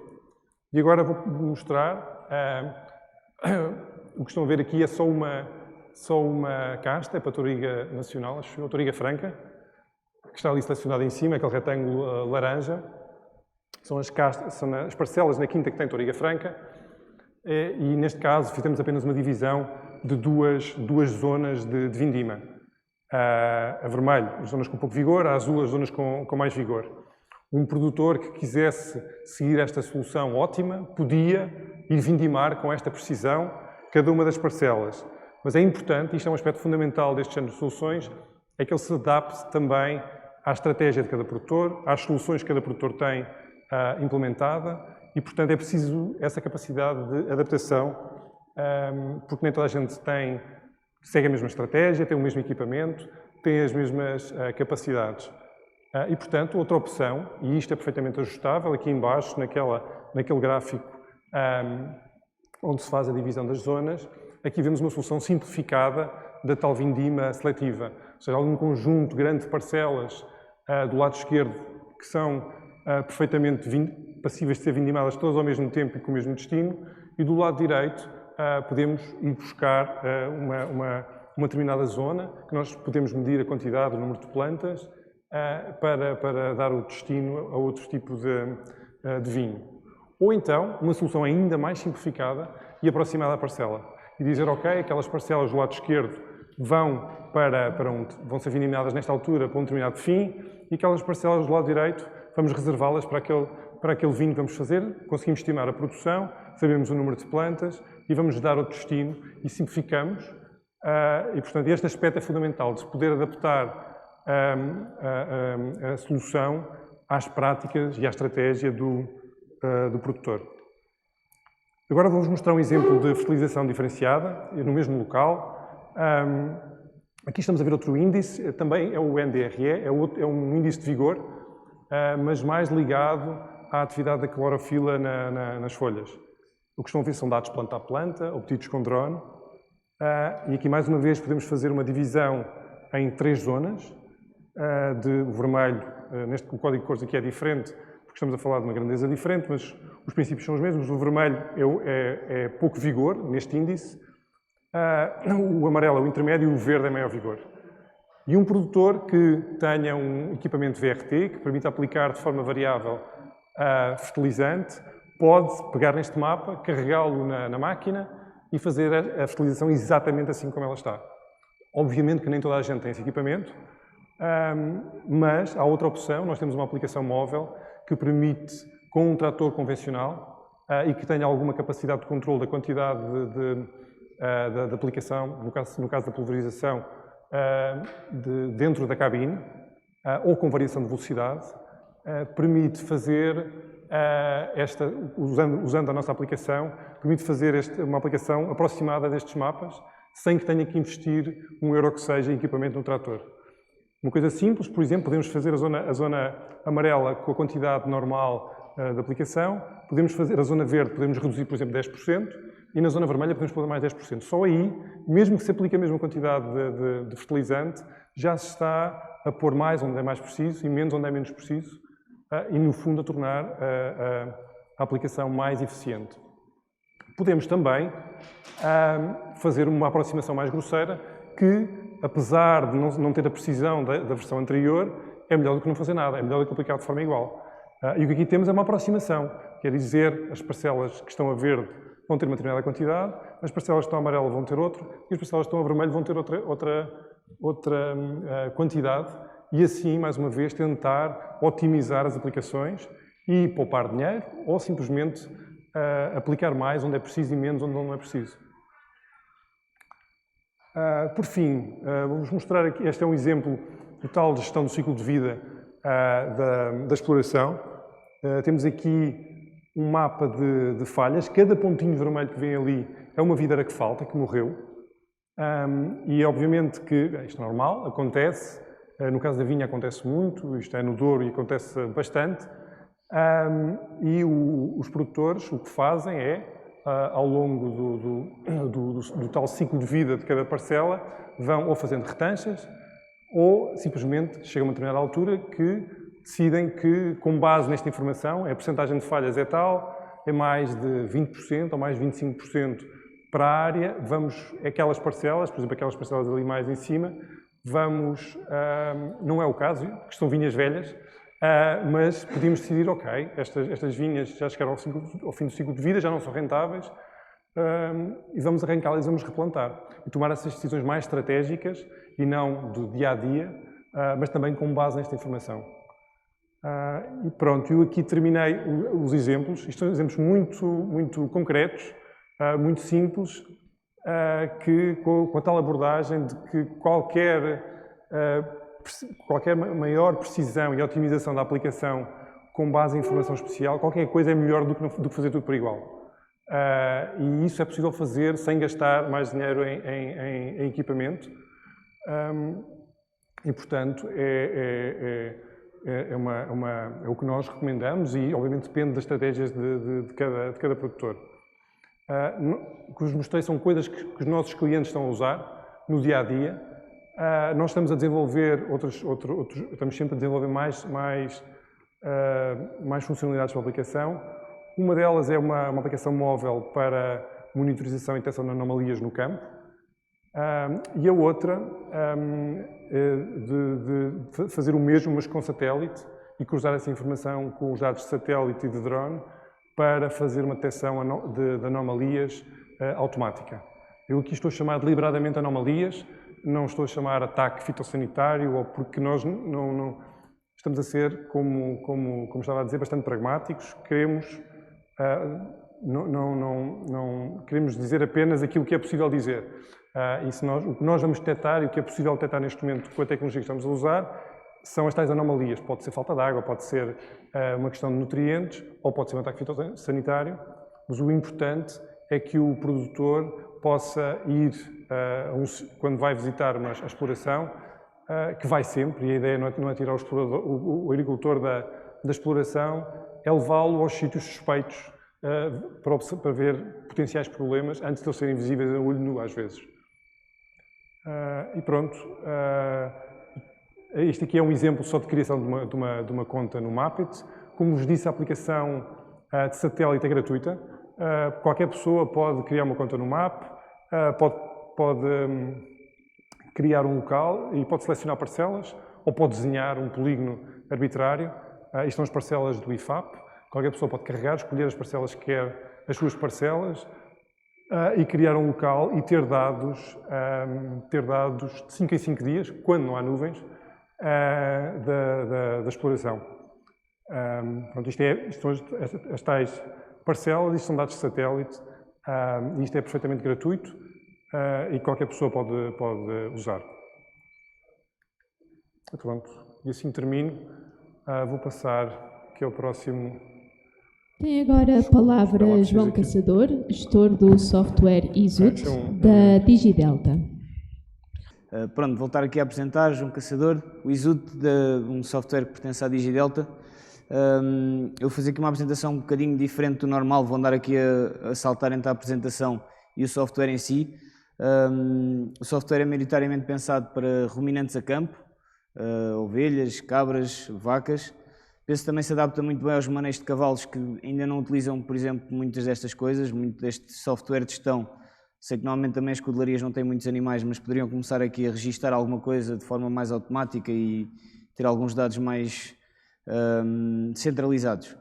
E agora vou mostrar, o que estão a ver aqui é só uma casta, é para a Touriga Nacional, acho que é a Touriga Franca, que está ali selecionada em cima, aquele retângulo laranja. São as parcelas na quinta que tem Touriga Franca e neste caso fizemos apenas uma divisão de duas zonas de vindima. A vermelho, as zonas com pouco vigor, a azul, as zonas com mais vigor. Um produtor que quisesse seguir esta solução ótima podia ir vindimar com esta precisão cada uma das parcelas. Mas é importante, isto é um aspecto fundamental deste género de soluções, é que ele se adapte também à estratégia de cada produtor, às soluções que cada produtor tem implementada e, portanto, é preciso essa capacidade de adaptação, porque nem toda a gente segue a mesma estratégia, tem o mesmo equipamento, tem as mesmas capacidades. E, portanto, outra opção, e isto é perfeitamente ajustável, aqui embaixo, naquele gráfico onde se faz a divisão das zonas, aqui vemos uma solução simplificada da tal vindima seletiva, ou seja, algum conjunto grande de parcelas do lado esquerdo que são perfeitamente passíveis de ser vindimadas todas ao mesmo tempo e com o mesmo destino, e do lado direito podemos ir buscar uma determinada zona, que nós podemos medir a quantidade, o número de plantas, para dar o destino a outro tipo de vinho. Ou então, uma solução ainda mais simplificada e aproximada à parcela. E dizer, ok, aquelas parcelas do lado esquerdo vão ser vindimadas nesta altura para um determinado fim, e aquelas parcelas do lado direito vamos reservá-las para aquele vinho que vamos fazer, conseguimos estimar a produção, sabemos o número de plantas e vamos dar outro destino e simplificamos. E, portanto, este aspecto é fundamental, de se poder adaptar a solução às práticas e à estratégia do produtor. Agora vou-vos mostrar um exemplo de fertilização diferenciada, no mesmo local. Aqui estamos a ver outro índice, também é o NDRE, é um índice de vigor, mas mais ligado à atividade da clorofila nas folhas. O que estão a ver são dados planta a planta, obtidos com drone, e aqui mais uma vez podemos fazer uma divisão em 3 zonas. O vermelho, o código de cores aqui é diferente, porque estamos a falar de uma grandeza diferente, mas os princípios são os mesmos. O vermelho é pouco vigor neste índice, o amarelo é o intermédio e o verde é maior vigor. E um produtor que tenha um equipamento VRT, que permita aplicar de forma variável fertilizante, pode pegar neste mapa, carregá-lo na máquina e fazer a fertilização exatamente assim como ela está. Obviamente que nem toda a gente tem esse equipamento, mas há outra opção. Nós temos uma aplicação móvel que permite, com um trator convencional e que tenha alguma capacidade de controle da quantidade de aplicação, no caso da pulverização, dentro da cabine, ou com variação de velocidade, permite fazer usando a nossa aplicação, permite fazer uma aplicação aproximada destes mapas, sem que tenha que investir €1 que seja em equipamento no trator. Uma coisa simples, por exemplo, podemos fazer a zona amarela com a quantidade normal de aplicação, podemos fazer a zona verde, podemos reduzir, por exemplo, 10%, e na zona vermelha podemos pôr mais 10%. Só aí, mesmo que se aplique a mesma quantidade de fertilizante, já se está a pôr mais onde é mais preciso e menos onde é menos preciso, e no fundo a tornar a aplicação mais eficiente. Podemos também fazer uma aproximação mais grosseira que, apesar de não ter a precisão da versão anterior, é melhor do que não fazer nada, é melhor do que aplicar de forma igual. E o que aqui temos é uma aproximação, quer dizer, as parcelas que estão a verde vão ter uma determinada quantidade, as parcelas que estão a amarelo vão ter outra, e as parcelas que estão a vermelho vão ter outra quantidade, e assim, mais uma vez, tentar otimizar as aplicações e poupar dinheiro, ou simplesmente aplicar mais onde é preciso e menos onde não é preciso. Por fim, vou-vos mostrar aqui, este é um exemplo de tal gestão do ciclo de vida da exploração. Temos aqui um mapa de falhas, cada pontinho vermelho que vem ali é uma videira que falta, que morreu, e obviamente que isto é normal, acontece, no caso da vinha acontece muito, isto é no Douro e acontece bastante, e os produtores o que fazem é, ao longo do tal ciclo de vida de cada parcela, vão ou fazendo retanchas, ou simplesmente chegam a uma determinada altura que decidem que, com base nesta informação, a percentagem de falhas é tal, é mais de 20% ou mais de 25% para a área, aquelas parcelas, por exemplo, aquelas parcelas ali mais em cima, não é o caso, que são vinhas velhas, mas podíamos decidir, ok, estas vinhas já chegaram ao fim do ciclo de vida, já não são rentáveis, e vamos arrancá-las e vamos replantar. E tomar essas decisões mais estratégicas e não do dia-a-dia, mas também com base nesta informação. E pronto, eu aqui terminei os exemplos. Isto são exemplos muito concretos, muito simples, com a tal abordagem de que qualquer qualquer maior precisão e otimização da aplicação com base em informação especial, qualquer coisa é melhor do que fazer tudo por igual. E isso é possível fazer sem gastar mais dinheiro em equipamento. E, portanto, é o que nós recomendamos e, obviamente, depende das estratégias de cada produtor. O que vos mostrei são coisas que os nossos clientes estão a usar no dia-a-dia. Nós estamos a desenvolver estamos sempre a desenvolver mais funcionalidades para a aplicação. Uma delas é uma aplicação móvel para monitorização e detecção de anomalias no campo. E a outra de fazer o mesmo, mas com satélite, e cruzar essa informação com os dados de satélite e de drone para fazer uma detecção de anomalias automática. Eu aqui estou a chamar deliberadamente anomalias, não estou a chamar ataque fitossanitário, ou porque nós não estamos a ser, como estava a dizer, bastante pragmáticos. Não queremos dizer apenas aquilo que é possível dizer. O que nós vamos detectar e o que é possível detectar neste momento com a tecnologia que estamos a usar são as tais anomalias. Pode ser falta de água, pode ser uma questão de nutrientes, ou pode ser um ataque fitossanitário, mas o importante é que o produtor possa ir, quando vai visitar a exploração, que vai sempre, e a ideia não é tirar o agricultor da exploração, é levá-lo aos sítios suspeitos para ver potenciais problemas antes de eles serem visíveis a olho nu, às vezes. E pronto. Este aqui é um exemplo só de criação de uma conta no Mapit. Como vos disse, a aplicação de satélite é gratuita. Qualquer pessoa pode criar uma conta no Map, pode criar um local e pode selecionar parcelas, ou pode desenhar um polígono arbitrário. Isto são as parcelas do IFAP. Qualquer pessoa pode carregar, escolher as parcelas que quer, as suas parcelas, e criar um local e ter dados de 5 em 5 dias, quando não há nuvens, da exploração. Pronto, isto são as tais parcelas, isto são dados de satélite, e isto é perfeitamente gratuito e qualquer pessoa pode usar. Pronto, e assim termino. Vou passar aqui ao próximo. Tem agora a palavra João Caçador, gestor do software ISUT da DigiDelta. Pronto, voltar aqui a apresentar, João Caçador, o ISUT, um software que pertence à DigiDelta. Eu vou fazer aqui uma apresentação um bocadinho diferente do normal, vou andar aqui a saltar entre a apresentação e o software em si. O software é maioritariamente pensado para ruminantes a campo, ovelhas, cabras, vacas. Penso que também se adapta muito bem aos manejos de cavalos que ainda não utilizam, por exemplo, muitas destas coisas, muito deste software de gestão. Sei que normalmente também as escuderias não têm muitos animais, mas poderiam começar aqui a registar alguma coisa de forma mais automática e ter alguns dados mais centralizados.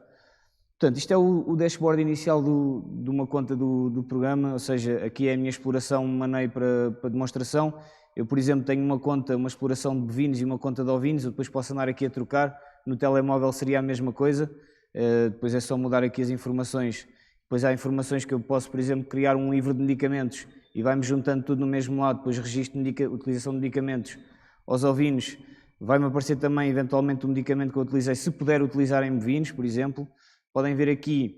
Portanto, isto é o dashboard inicial de uma conta do programa, ou seja, aqui é a minha exploração, maneio para demonstração. Eu, por exemplo, tenho uma exploração de bovinos e uma conta de ovinos, eu depois posso andar aqui a trocar. No telemóvel seria a mesma coisa, depois é só mudar aqui as informações. Depois há informações que eu posso, por exemplo, criar um livro de medicamentos e vai-me juntando tudo no mesmo lado, depois registro utilização de medicamentos aos ovinos. Vai-me aparecer também, eventualmente, o medicamento que eu utilizei, se puder utilizar em bovinos, por exemplo. Podem ver aqui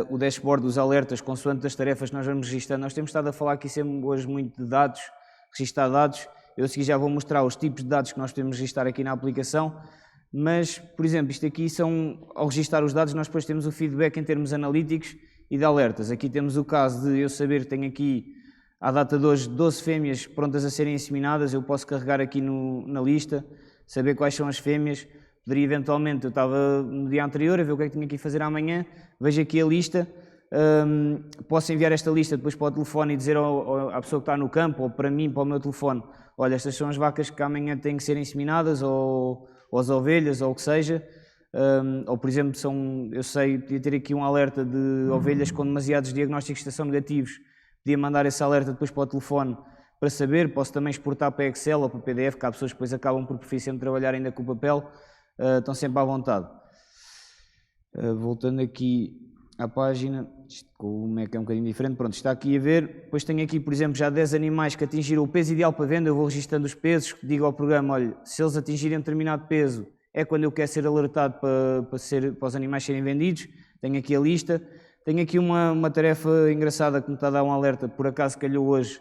o dashboard dos alertas, consoante das tarefas que nós vamos registrando. Nós temos estado a falar aqui sempre hoje muito de dados, registrar dados. Eu a seguir já vou mostrar os tipos de dados que nós podemos registrar aqui na aplicação. Mas, por exemplo, isto aqui ao registrar os dados, nós depois temos o feedback em termos analíticos e de alertas. Aqui temos o caso de eu saber que tenho aqui, à data de hoje, 12 fêmeas prontas a serem inseminadas. Eu posso carregar aqui na lista, saber quais são as fêmeas. Poderia eventualmente, eu estava no dia anterior a ver o que é que tinha aqui a fazer amanhã, vejo aqui a lista, posso enviar esta lista depois para o telefone e dizer à pessoa que está no campo, ou para mim, para o meu telefone, olha, estas são as vacas que amanhã têm que ser inseminadas, ou as ovelhas, ou o que seja. Ou, por exemplo, eu sei, podia ter aqui um alerta de ovelhas com demasiados diagnósticos de estação negativos, podia mandar esse alerta depois para o telefone para saber. Posso também exportar para Excel ou para PDF, que há pessoas que depois acabam por proficiente trabalhar ainda com o papel, estão sempre à vontade. Voltando aqui à página, isto com o Mac é um bocadinho diferente, pronto, está aqui a ver, depois tenho aqui, por exemplo, já 10 animais que atingiram o peso ideal para venda, eu vou registando os pesos, digo ao programa, olha, se eles atingirem um determinado peso, é quando eu quero ser alertado para os animais serem vendidos, tenho aqui a lista, tenho aqui uma tarefa engraçada que me está a dar um alerta, por acaso calhou hoje,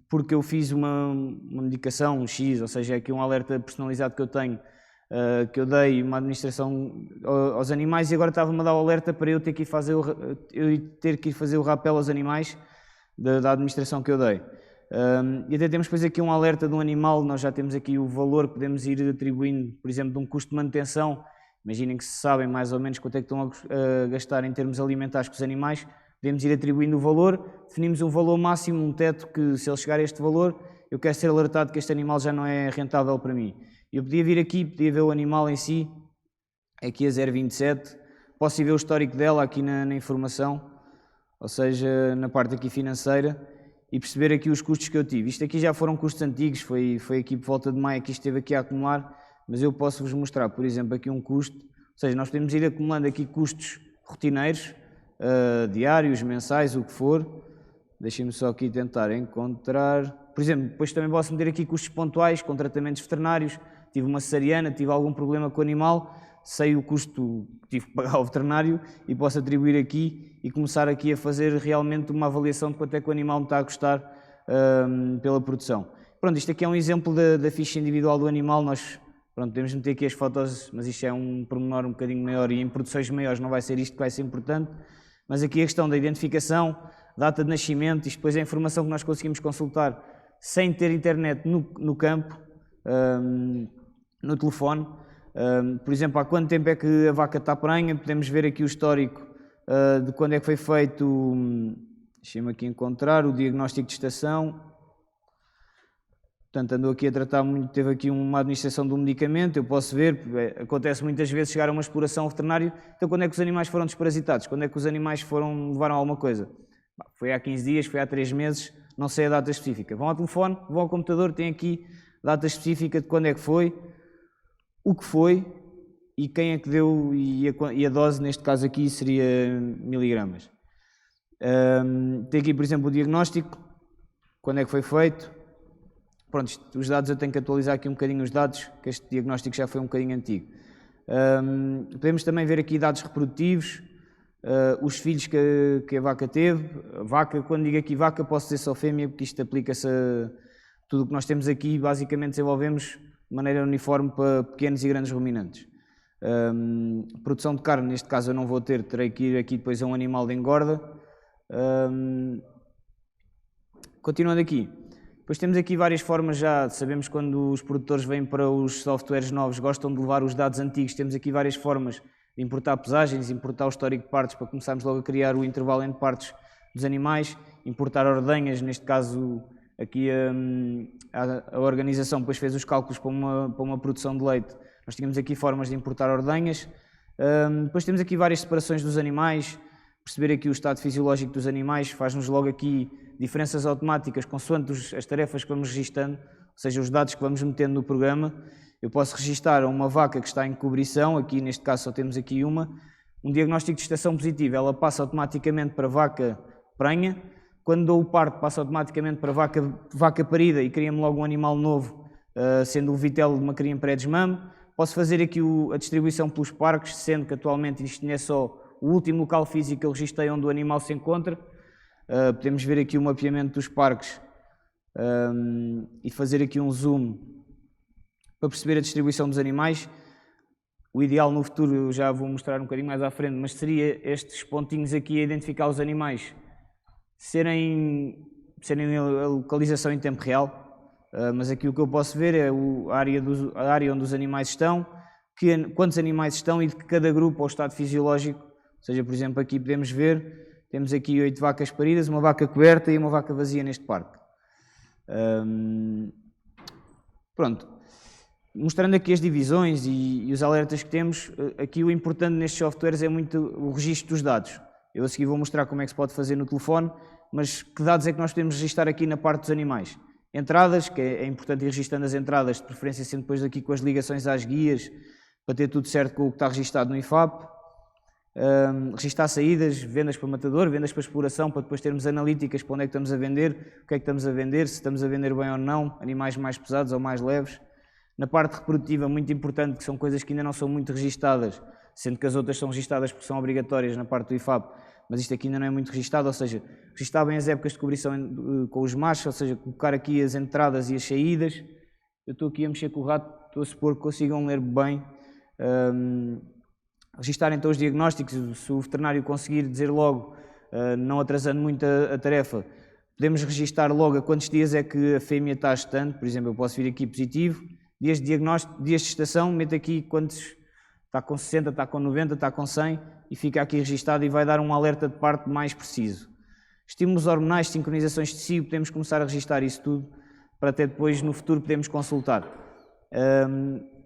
porque eu fiz uma medicação, um X, ou seja, é aqui um alerta personalizado que eu tenho, que eu dei uma administração aos animais e agora estava-me a dar o alerta para eu ter que ir fazer o rapel aos animais da administração que eu dei. E até temos depois aqui um alerta de um animal, nós já temos aqui o valor que podemos ir atribuindo, por exemplo, de um custo de manutenção. Imaginem que se sabem mais ou menos quanto é que estão a gastar em termos alimentares com os animais, podemos ir atribuindo o valor, definimos um valor máximo, um teto que se ele chegar a este valor, eu quero ser alertado que este animal já não é rentável para mim. Eu podia vir aqui, podia ver o animal em si, aqui a 0,27, posso ir ver o histórico dela aqui na informação, ou seja, na parte aqui financeira, e perceber aqui os custos que eu tive. Isto aqui já foram custos antigos, foi aqui por volta de maio que isto esteve aqui a acumular, mas eu posso vos mostrar, por exemplo, aqui um custo, ou seja, nós podemos ir acumulando aqui custos rotineiros, diários, mensais, o que for. Deixem-me só aqui tentar encontrar. Por exemplo, depois também posso meter aqui custos pontuais, com tratamentos veterinários, tive uma cesariana, tive algum problema com o animal, sei o custo que tive que pagar ao veterinário e posso atribuir aqui e começar aqui a fazer realmente uma avaliação de quanto é que o animal me está a custar pela produção. Pronto, isto aqui é um exemplo da ficha individual do animal, nós podemos meter aqui as fotos, mas isto é um pormenor um bocadinho maior e em produções maiores não vai ser isto que vai ser importante, mas aqui a questão da identificação, data de nascimento, isto depois é a informação que nós conseguimos consultar sem ter internet no campo, no telefone. Por exemplo, há quanto tempo é que a vaca está prenha, podemos ver aqui o histórico de quando é que foi feito, deixem-me aqui encontrar, o diagnóstico de estação. Portanto, andou aqui a tratar muito, teve aqui uma administração de um medicamento, eu posso ver, acontece muitas vezes chegar a uma exploração ao veterinário, então quando é que os animais foram desparasitados? Quando é que os animais levaram alguma coisa? Foi há 15 dias, foi há 3 meses, não sei a data específica. Vão ao telefone, vão ao computador, tem aqui data específica de quando é que foi, o que foi e quem é que deu e a dose, neste caso aqui, seria miligramas. Tem aqui, por exemplo, o diagnóstico, quando é que foi feito. Pronto, os dados eu tenho que atualizar aqui um bocadinho os dados, que este diagnóstico já foi um bocadinho antigo. Podemos também ver aqui dados reprodutivos, os filhos que a vaca teve. A vaca, quando digo aqui vaca, posso dizer só fêmea, porque isto aplica-se a tudo o que nós temos aqui, basicamente desenvolvemos de maneira uniforme para pequenos e grandes ruminantes. Produção de carne, neste caso eu não vou ter, terei que ir aqui depois a um animal de engorda. Continuando aqui. Depois temos aqui várias formas já, sabemos quando os produtores vêm para os softwares novos, gostam de levar os dados antigos, temos aqui várias formas de importar pesagens, importar o histórico de partes para começarmos logo a criar o intervalo entre partes dos animais, importar ordenhas, neste caso aqui a organização depois fez os cálculos para uma produção de leite, nós tínhamos aqui formas de importar ordenhas, depois temos aqui várias separações dos animais, perceber aqui o estado fisiológico dos animais, faz-nos logo aqui diferenças automáticas consoante as tarefas que vamos registando, ou seja, os dados que vamos metendo no programa. Eu posso registar uma vaca que está em cobrição, aqui neste caso só temos aqui um diagnóstico de estação positivo, ela passa automaticamente para vaca prenha, quando dou o parto passa automaticamente para vaca parida e cria-me logo um animal novo, sendo o vitelo de uma cria em pré-desmame. Posso fazer aqui a distribuição pelos parques, sendo que atualmente isto não é só o último local físico que eu registrei onde o animal se encontra. Podemos ver aqui o mapeamento dos parques e fazer aqui um zoom para perceber a distribuição dos animais. O ideal no futuro, eu já vou mostrar um bocadinho mais à frente, mas seria estes pontinhos aqui a identificar os animais serem a localização em tempo real, mas aqui o que eu posso ver é a área onde os animais estão, quantos animais estão e de cada grupo ou estado fisiológico. Ou seja, por exemplo, aqui podemos ver, temos aqui 8 vacas paridas, uma vaca coberta e uma vaca vazia neste parque. Pronto, mostrando aqui as divisões e os alertas que temos, aqui o importante nestes softwares é muito o registro dos dados. Eu a seguir vou mostrar como é que se pode fazer no telefone, mas que dados é que nós podemos registrar aqui na parte dos animais? Entradas, que é importante ir registando as entradas, de preferência sempre depois aqui com as ligações às guias, para ter tudo certo com o que está registado no IFAP. registar saídas, vendas para matador, vendas para exploração, para depois termos analíticas para onde é que estamos a vender, o que é que estamos a vender, se estamos a vender bem ou não, animais mais pesados ou mais leves. Na parte reprodutiva, muito importante, que são coisas que ainda não são muito registadas, sendo que as outras são registadas porque são obrigatórias na parte do IFAP, mas isto aqui ainda não é muito registado, ou seja, registar bem as épocas de cobrição com os machos, ou seja, colocar aqui as entradas e as saídas. Eu estou aqui a mexer com o rato, estou a supor que consigam ler bem. Registar então os diagnósticos, se o veterinário conseguir dizer logo, não atrasando muito a tarefa, podemos registar logo a quantos dias é que a fêmea está gestando. Por exemplo, eu posso vir aqui positivo, dias de diagnóstico, dias de gestação, meto aqui quantos, está com 60, está com 90, está com 100 e fica aqui registado e vai dar um alerta de parto mais preciso. Estímulos hormonais, sincronizações de cio, podemos começar a registar isso tudo para até depois no futuro podemos consultar.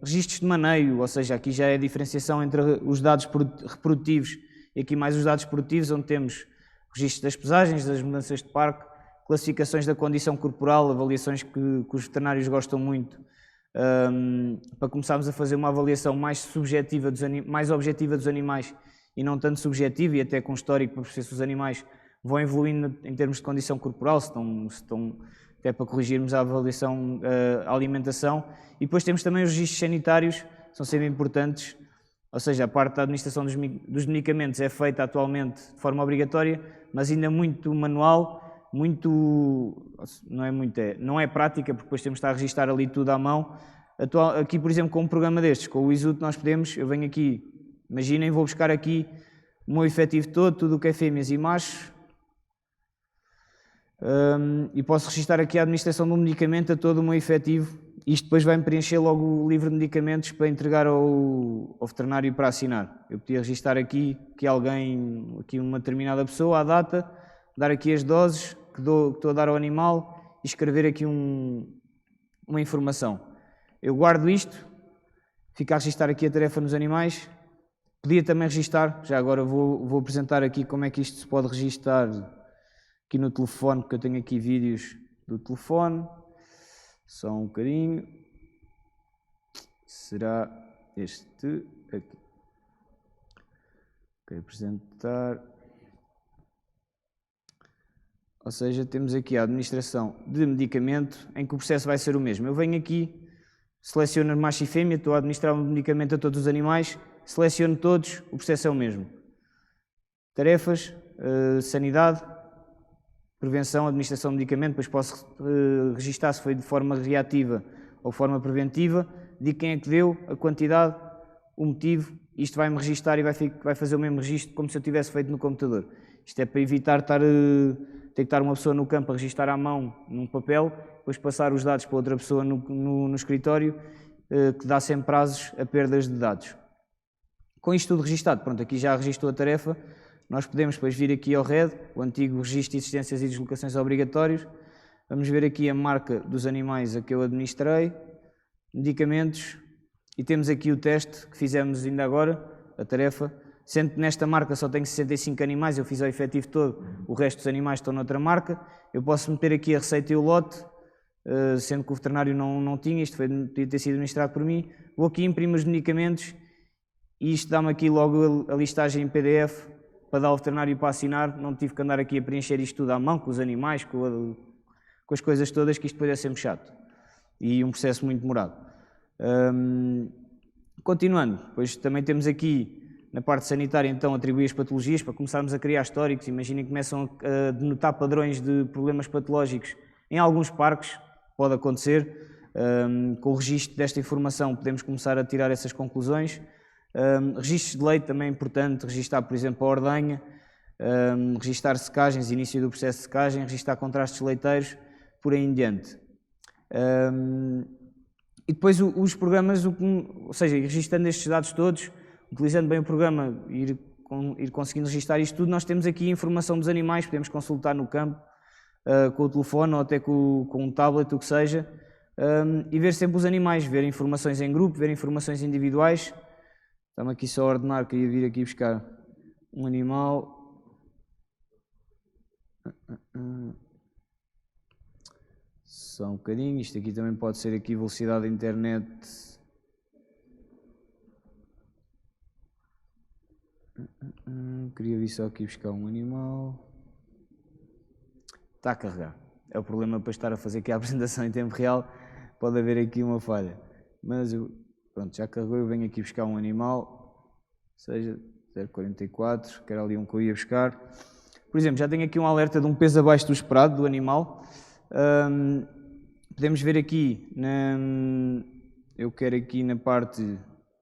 Registros de maneio, ou seja, aqui já é a diferenciação entre os dados reprodutivos e aqui mais os dados produtivos, onde temos registros das pesagens, das mudanças de parque, classificações da condição corporal, avaliações que os veterinários gostam muito, para começarmos a fazer uma avaliação mais subjetiva, mais objetiva dos animais e não tanto subjetiva, e até com histórico para perceber se os animais vão evoluindo em termos de condição corporal, se estão até para corrigirmos a avaliação, a alimentação. E depois temos também os registros sanitários, são sempre importantes, ou seja, a parte da administração dos medicamentos é feita atualmente de forma obrigatória, mas ainda muito manual, não é prática, porque depois temos de estar a registar ali tudo à mão. Aqui, por exemplo, com um programa destes, com o ISUT, nós podemos, eu venho aqui, imaginem, vou buscar aqui o meu efetivo todo, tudo o que é fêmeas e machos, e posso registar aqui a administração do medicamento a todo o meu efetivo. Isto depois vai-me preencher logo o livro de medicamentos para entregar ao veterinário para assinar. Eu podia registar aqui que alguém, aqui uma determinada pessoa, a data, dar aqui as doses que estou a dar ao animal e escrever aqui uma informação. Eu guardo isto, fico a registar aqui a tarefa nos animais. Podia também registar, já agora vou apresentar aqui como é que isto se pode registar aqui no telefone, porque eu tenho aqui vídeos do telefone. Só um bocadinho. Será este aqui. Ok, apresentar. Ou seja, temos aqui a administração de medicamento, em que o processo vai ser o mesmo. Eu venho aqui, seleciono macho e fêmea, estou a administrar um medicamento a todos os animais, seleciono todos, o processo é o mesmo. Tarefas, sanidade, prevenção, administração de medicamento, depois posso registar se foi de forma reativa ou forma preventiva, digo quem é que deu, a quantidade, o motivo, isto vai-me registar e vai fazer o mesmo registro como se eu tivesse feito no computador. Isto é para evitar ter que estar uma pessoa no campo a registar à mão num papel, depois passar os dados para outra pessoa no escritório, que dá sempre prazos a perdas de dados. Com isto tudo registado, pronto, aqui já registou a tarefa. Nós podemos depois vir aqui ao RED, o antigo registro de existências e deslocações obrigatórios. Vamos ver aqui a marca dos animais a que eu administrei, medicamentos, e temos aqui o teste que fizemos ainda agora, a tarefa. Sendo que nesta marca só tenho 65 animais, eu fiz o efetivo todo, o resto dos animais estão noutra marca. Eu posso meter aqui a receita e o lote, sendo que o veterinário não tinha, isto podia ter sido administrado por mim. Vou aqui, imprimo os medicamentos e isto dá-me aqui logo a listagem em PDF, para dar ao veterinário para assinar, não tive que andar aqui a preencher isto tudo à mão, com os animais, com as coisas todas, que isto depois é sempre chato e um processo muito demorado. Continuando, depois também temos aqui, na parte sanitária, então, atribuir as patologias, para começarmos a criar históricos. Imaginem que começam a denotar padrões de problemas patológicos em alguns parques, pode acontecer. Com o registro desta informação podemos começar a tirar essas conclusões. Registros de leite também é importante, registar, por exemplo, a ordenha, registar secagens, início do processo de secagem, registar contrastes leiteiros, por aí em diante. E depois os programas, ou seja, registrando estes dados todos, utilizando bem o programa, ir conseguindo registar isto tudo, nós temos aqui a informação dos animais, podemos consultar no campo, com o telefone ou até com um tablet, o que seja, e ver sempre os animais, ver informações em grupo, ver informações individuais. Estamos aqui só a ordenar, queria vir aqui buscar um animal. Só um bocadinho, isto aqui também pode ser aqui velocidade da internet. Queria vir só aqui buscar um animal. Está a carregar. É o problema para estar a fazer aqui a apresentação em tempo real. Pode haver aqui uma falha. Mas pronto, já carregou. Eu venho aqui buscar um animal. Seja 0,44. Que era ali um que eu ia buscar. Por exemplo, já tenho aqui um alerta de um peso abaixo do esperado do animal. Podemos ver aqui, eu quero aqui na parte de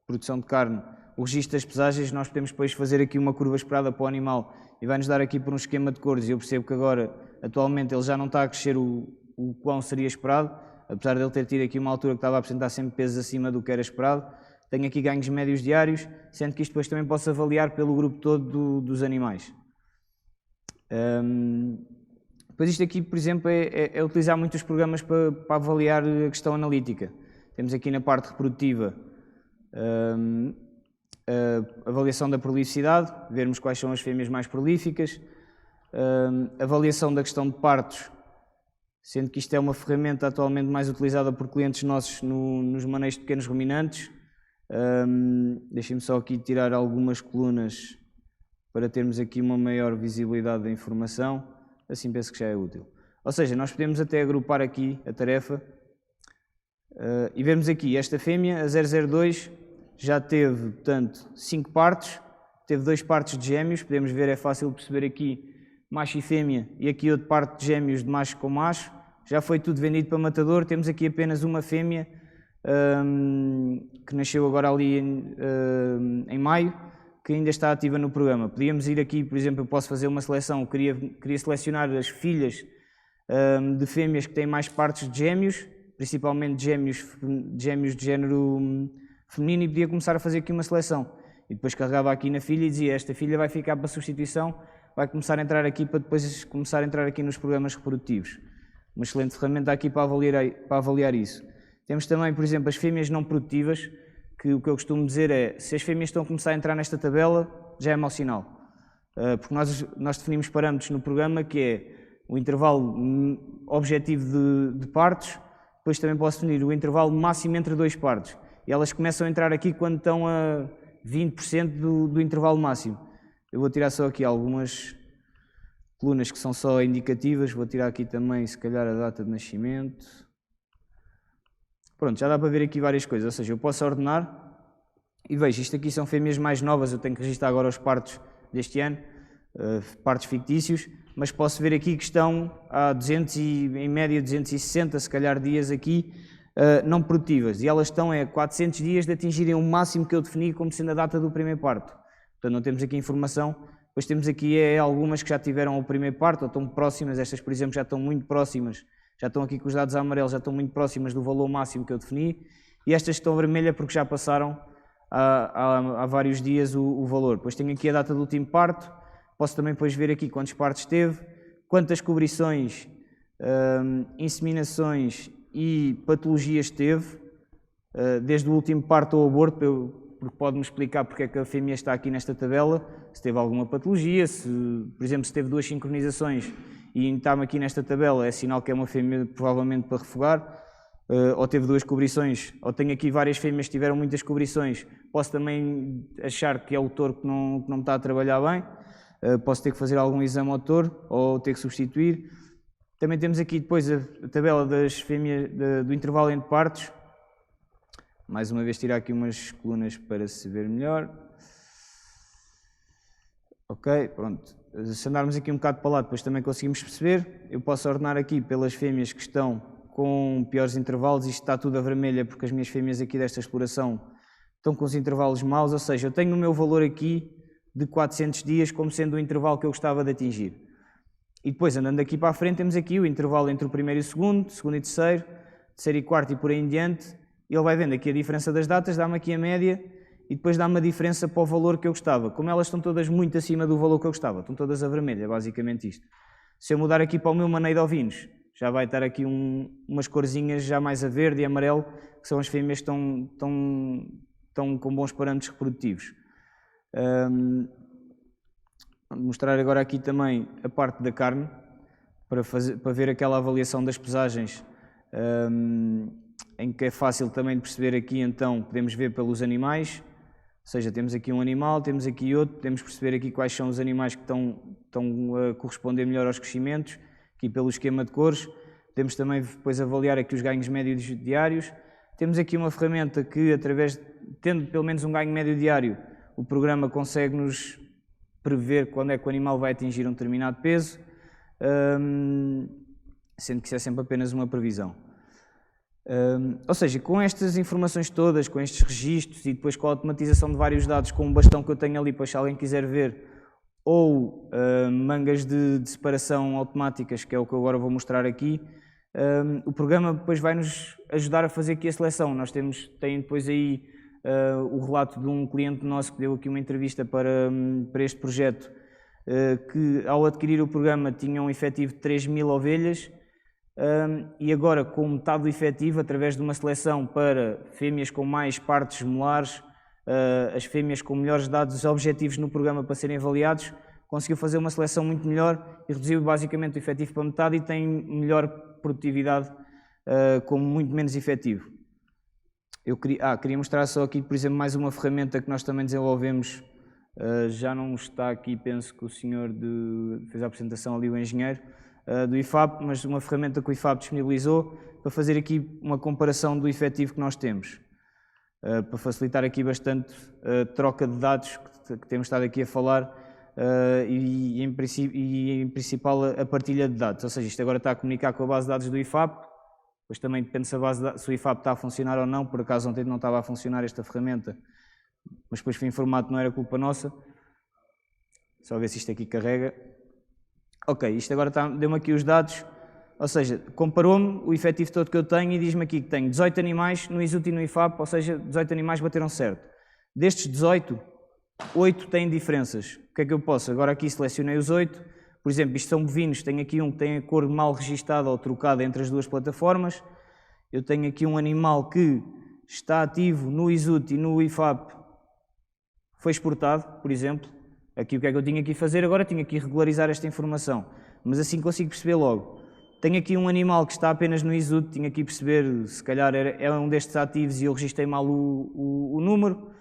produção de carne, o registro das pesagens. Nós podemos depois fazer aqui uma curva esperada para o animal e vai-nos dar aqui por um esquema de cores. Eu percebo que agora, atualmente, ele já não está a crescer o quão seria esperado, apesar de ele ter tido aqui uma altura que estava a apresentar sempre pesos acima do que era esperado. Tenho aqui ganhos médios diários, sendo que isto depois também posso avaliar pelo grupo todo dos animais. Depois isto aqui, por exemplo, é utilizar muitos programas para avaliar a questão analítica. Temos aqui na parte reprodutiva a avaliação da prolificidade, vermos quais são as fêmeas mais prolíficas, avaliação da questão de partos, sendo que isto é uma ferramenta atualmente mais utilizada por clientes nossos nos manejos de pequenos ruminantes. Deixem-me só aqui tirar algumas colunas para termos aqui uma maior visibilidade da informação, assim penso que já é útil. Ou seja, nós podemos até agrupar aqui a tarefa e vermos aqui, esta fêmea, a 002, já teve, portanto, 5 partos, teve 2 partos de gêmeos, podemos ver, é fácil perceber aqui macho e fêmea, e aqui outro parto de gêmeos de macho com macho, já foi tudo vendido para matador, temos aqui apenas uma fêmea que nasceu agora ali em maio, que ainda está ativa no programa. Podíamos ir aqui, por exemplo, eu posso fazer uma seleção, queria selecionar as filhas de fêmeas que têm mais partos de gêmeos, principalmente de gêmeos de género feminino, e podia começar a fazer aqui uma seleção. E depois carregava aqui na filha e dizia, esta filha vai ficar para substituição, vai começar a entrar aqui para depois começar a entrar aqui nos programas reprodutivos. Uma excelente ferramenta aqui para avaliar isso. Temos também, por exemplo, as fêmeas não produtivas, que o que eu costumo dizer é, se as fêmeas estão a começar a entrar nesta tabela, já é mau sinal. Porque nós definimos parâmetros no programa, que é o intervalo objetivo de partos, depois também posso definir o intervalo máximo entre 2 partos. E elas começam a entrar aqui quando estão a 20% do intervalo máximo. Eu vou tirar só aqui algumas colunas que são só indicativas, vou tirar aqui também, se calhar, a data de nascimento. Pronto, já dá para ver aqui várias coisas, ou seja, eu posso ordenar e vejo, isto aqui são fêmeas mais novas, eu tenho que registrar agora os partos deste ano, partos fictícios, mas posso ver aqui que estão há 200 e, em média 260, se calhar, dias aqui não produtivas, e elas estão a 400 dias de atingirem o máximo que eu defini como sendo a data do primeiro parto. Portanto, não temos aqui informação, depois temos aqui algumas que já tiveram o primeiro parto, ou estão próximas, estas, por exemplo, já estão muito próximas. Já estão aqui com os dados amarelos, já estão muito próximas do valor máximo que eu defini, e estas estão vermelhas porque já passaram há vários dias o valor. Depois tenho aqui a data do último parto, posso também depois ver aqui quantos partos teve, quantas cobrições, inseminações e patologias teve, desde o último parto ao aborto, porque pode-me explicar porque é que a fêmea está aqui nesta tabela, se teve alguma patologia, por exemplo, se teve 2 sincronizações e está-me aqui nesta tabela, é sinal que é uma fêmea provavelmente para refogar, ou teve 2 cobrições, ou tenho aqui várias fêmeas que tiveram muitas cobrições, posso também achar que é o touro que não está a trabalhar bem, posso ter que fazer algum exame ao touro, ou ter que substituir. Também temos aqui depois a tabela das fêmeas, do intervalo entre partos. Mais uma vez tirar aqui umas colunas para se ver melhor. Ok, pronto. Se andarmos aqui um bocado para lá, depois também conseguimos perceber. Eu posso ordenar aqui pelas fêmeas que estão com piores intervalos. Isto está tudo a vermelha porque as minhas fêmeas aqui desta exploração estão com os intervalos maus. Ou seja, eu tenho o meu valor aqui de 400 dias como sendo o intervalo que eu gostava de atingir. E depois, andando aqui para a frente, temos aqui o intervalo entre o primeiro e o segundo e terceiro, terceiro e quarto e por aí em diante. E ele vai vendo aqui a diferença das datas, dá-me aqui a média e depois dá-me a diferença para o valor que eu gostava. Como elas estão todas muito acima do valor que eu gostava, estão todas a vermelho, é basicamente isto. Se eu mudar aqui para o meu maneio de ovinos, já vai estar aqui umas corzinhas já mais a verde e amarelo, que são as fêmeas que estão com bons parâmetros reprodutivos. Vou mostrar agora aqui também a parte da carne, para ver aquela avaliação das pesagens, em que é fácil também de perceber aqui, então podemos ver pelos animais, seja, temos aqui um animal, temos aqui outro, podemos perceber aqui quais são os animais que estão a corresponder melhor aos crescimentos, aqui pelo esquema de cores. Podemos também depois avaliar aqui os ganhos médios diários. Temos aqui uma ferramenta que, tendo pelo menos um ganho médio diário, o programa consegue-nos prever quando é que o animal vai atingir um determinado peso, sendo que isso é sempre apenas uma previsão. Ou seja, com estas informações todas, com estes registros e depois com a automatização de vários dados, com um bastão que eu tenho ali para se alguém quiser ver, ou mangas de separação automáticas, que é o que eu agora vou mostrar aqui, o programa depois vai-nos ajudar a fazer aqui a seleção. Nós tem depois aí o relato de um cliente nosso que deu aqui uma entrevista para este projeto, que ao adquirir o programa tinha um efetivo de 3.000 ovelhas, e agora com metade do efetivo, através de uma seleção para fêmeas com mais partes molares, as fêmeas com melhores dados objetivos no programa para serem avaliados, conseguiu fazer uma seleção muito melhor e reduziu basicamente o efetivo para metade e tem melhor produtividade com muito menos efetivo. Eu queria mostrar só aqui, por exemplo, mais uma ferramenta que nós também desenvolvemos, já não está aqui, penso que o senhor fez a apresentação ali, o engenheiro, do IFAP, mas uma ferramenta que o IFAP disponibilizou para fazer aqui uma comparação do efetivo que nós temos, para facilitar aqui bastante a troca de dados que temos estado aqui a falar e em principal a partilha de dados, ou seja, isto agora está a comunicar com a base de dados do IFAP, depois também depende se o IFAP está a funcionar ou não, por acaso ontem não estava a funcionar esta ferramenta, mas depois foi informado que não era culpa nossa, só ver se isto aqui carrega. Ok, isto agora deu-me aqui os dados, ou seja, comparou-me o efetivo todo que eu tenho e diz-me aqui que tenho 18 animais no ISUT e no IFAP, ou seja, 18 animais bateram certo. Destes 18, 8 têm diferenças. O que é que eu posso? Agora aqui selecionei os 8, por exemplo, isto são bovinos, tenho aqui um que tem a cor mal registada ou trocada entre as duas plataformas, eu tenho aqui um animal que está ativo no ISUT e no IFAP, foi exportado, por exemplo. Aqui o que é que eu tinha que fazer? Agora tinha que regularizar esta informação, mas assim consigo perceber logo. Tenho aqui um animal que está apenas no ISUT, tinha que perceber, se calhar é um destes ativos e eu registrei mal o número.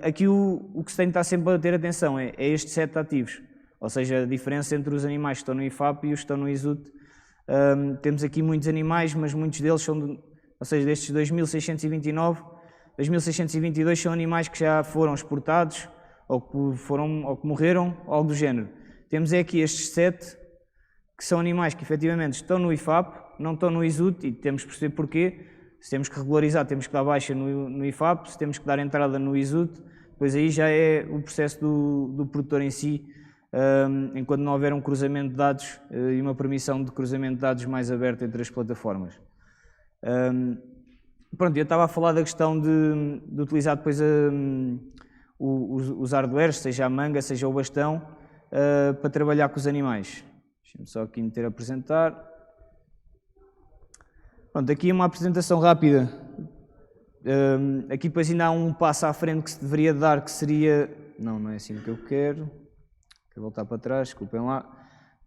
Aqui o que se tem de estar sempre a ter atenção é estes 7 ativos, ou seja, a diferença entre os animais que estão no IFAP e os que estão no ISUT. Temos aqui muitos animais, mas muitos deles são, ou seja, destes 2.629, 2.622 são animais que já foram exportados, ou que morreram, ou algo do género. Temos aqui estes 7, que são animais que efetivamente estão no IFAP, não estão no ISUT, e temos que perceber porquê. Se temos que regularizar, temos que dar baixa no IFAP, se temos que dar entrada no ISUT, depois aí já é o processo do produtor em si, enquanto não houver um cruzamento de dados e uma permissão de cruzamento de dados mais aberta entre as plataformas. Pronto, eu estava a falar da questão de utilizar depois os hardwares, seja a manga, seja o bastão, para trabalhar com os animais. Deixa-me só aqui meter a apresentar. Pronto, aqui uma apresentação rápida. Aqui depois ainda há um passo à frente que se deveria dar, que seria... Não é assim que eu quero. Quero voltar para trás, desculpem lá.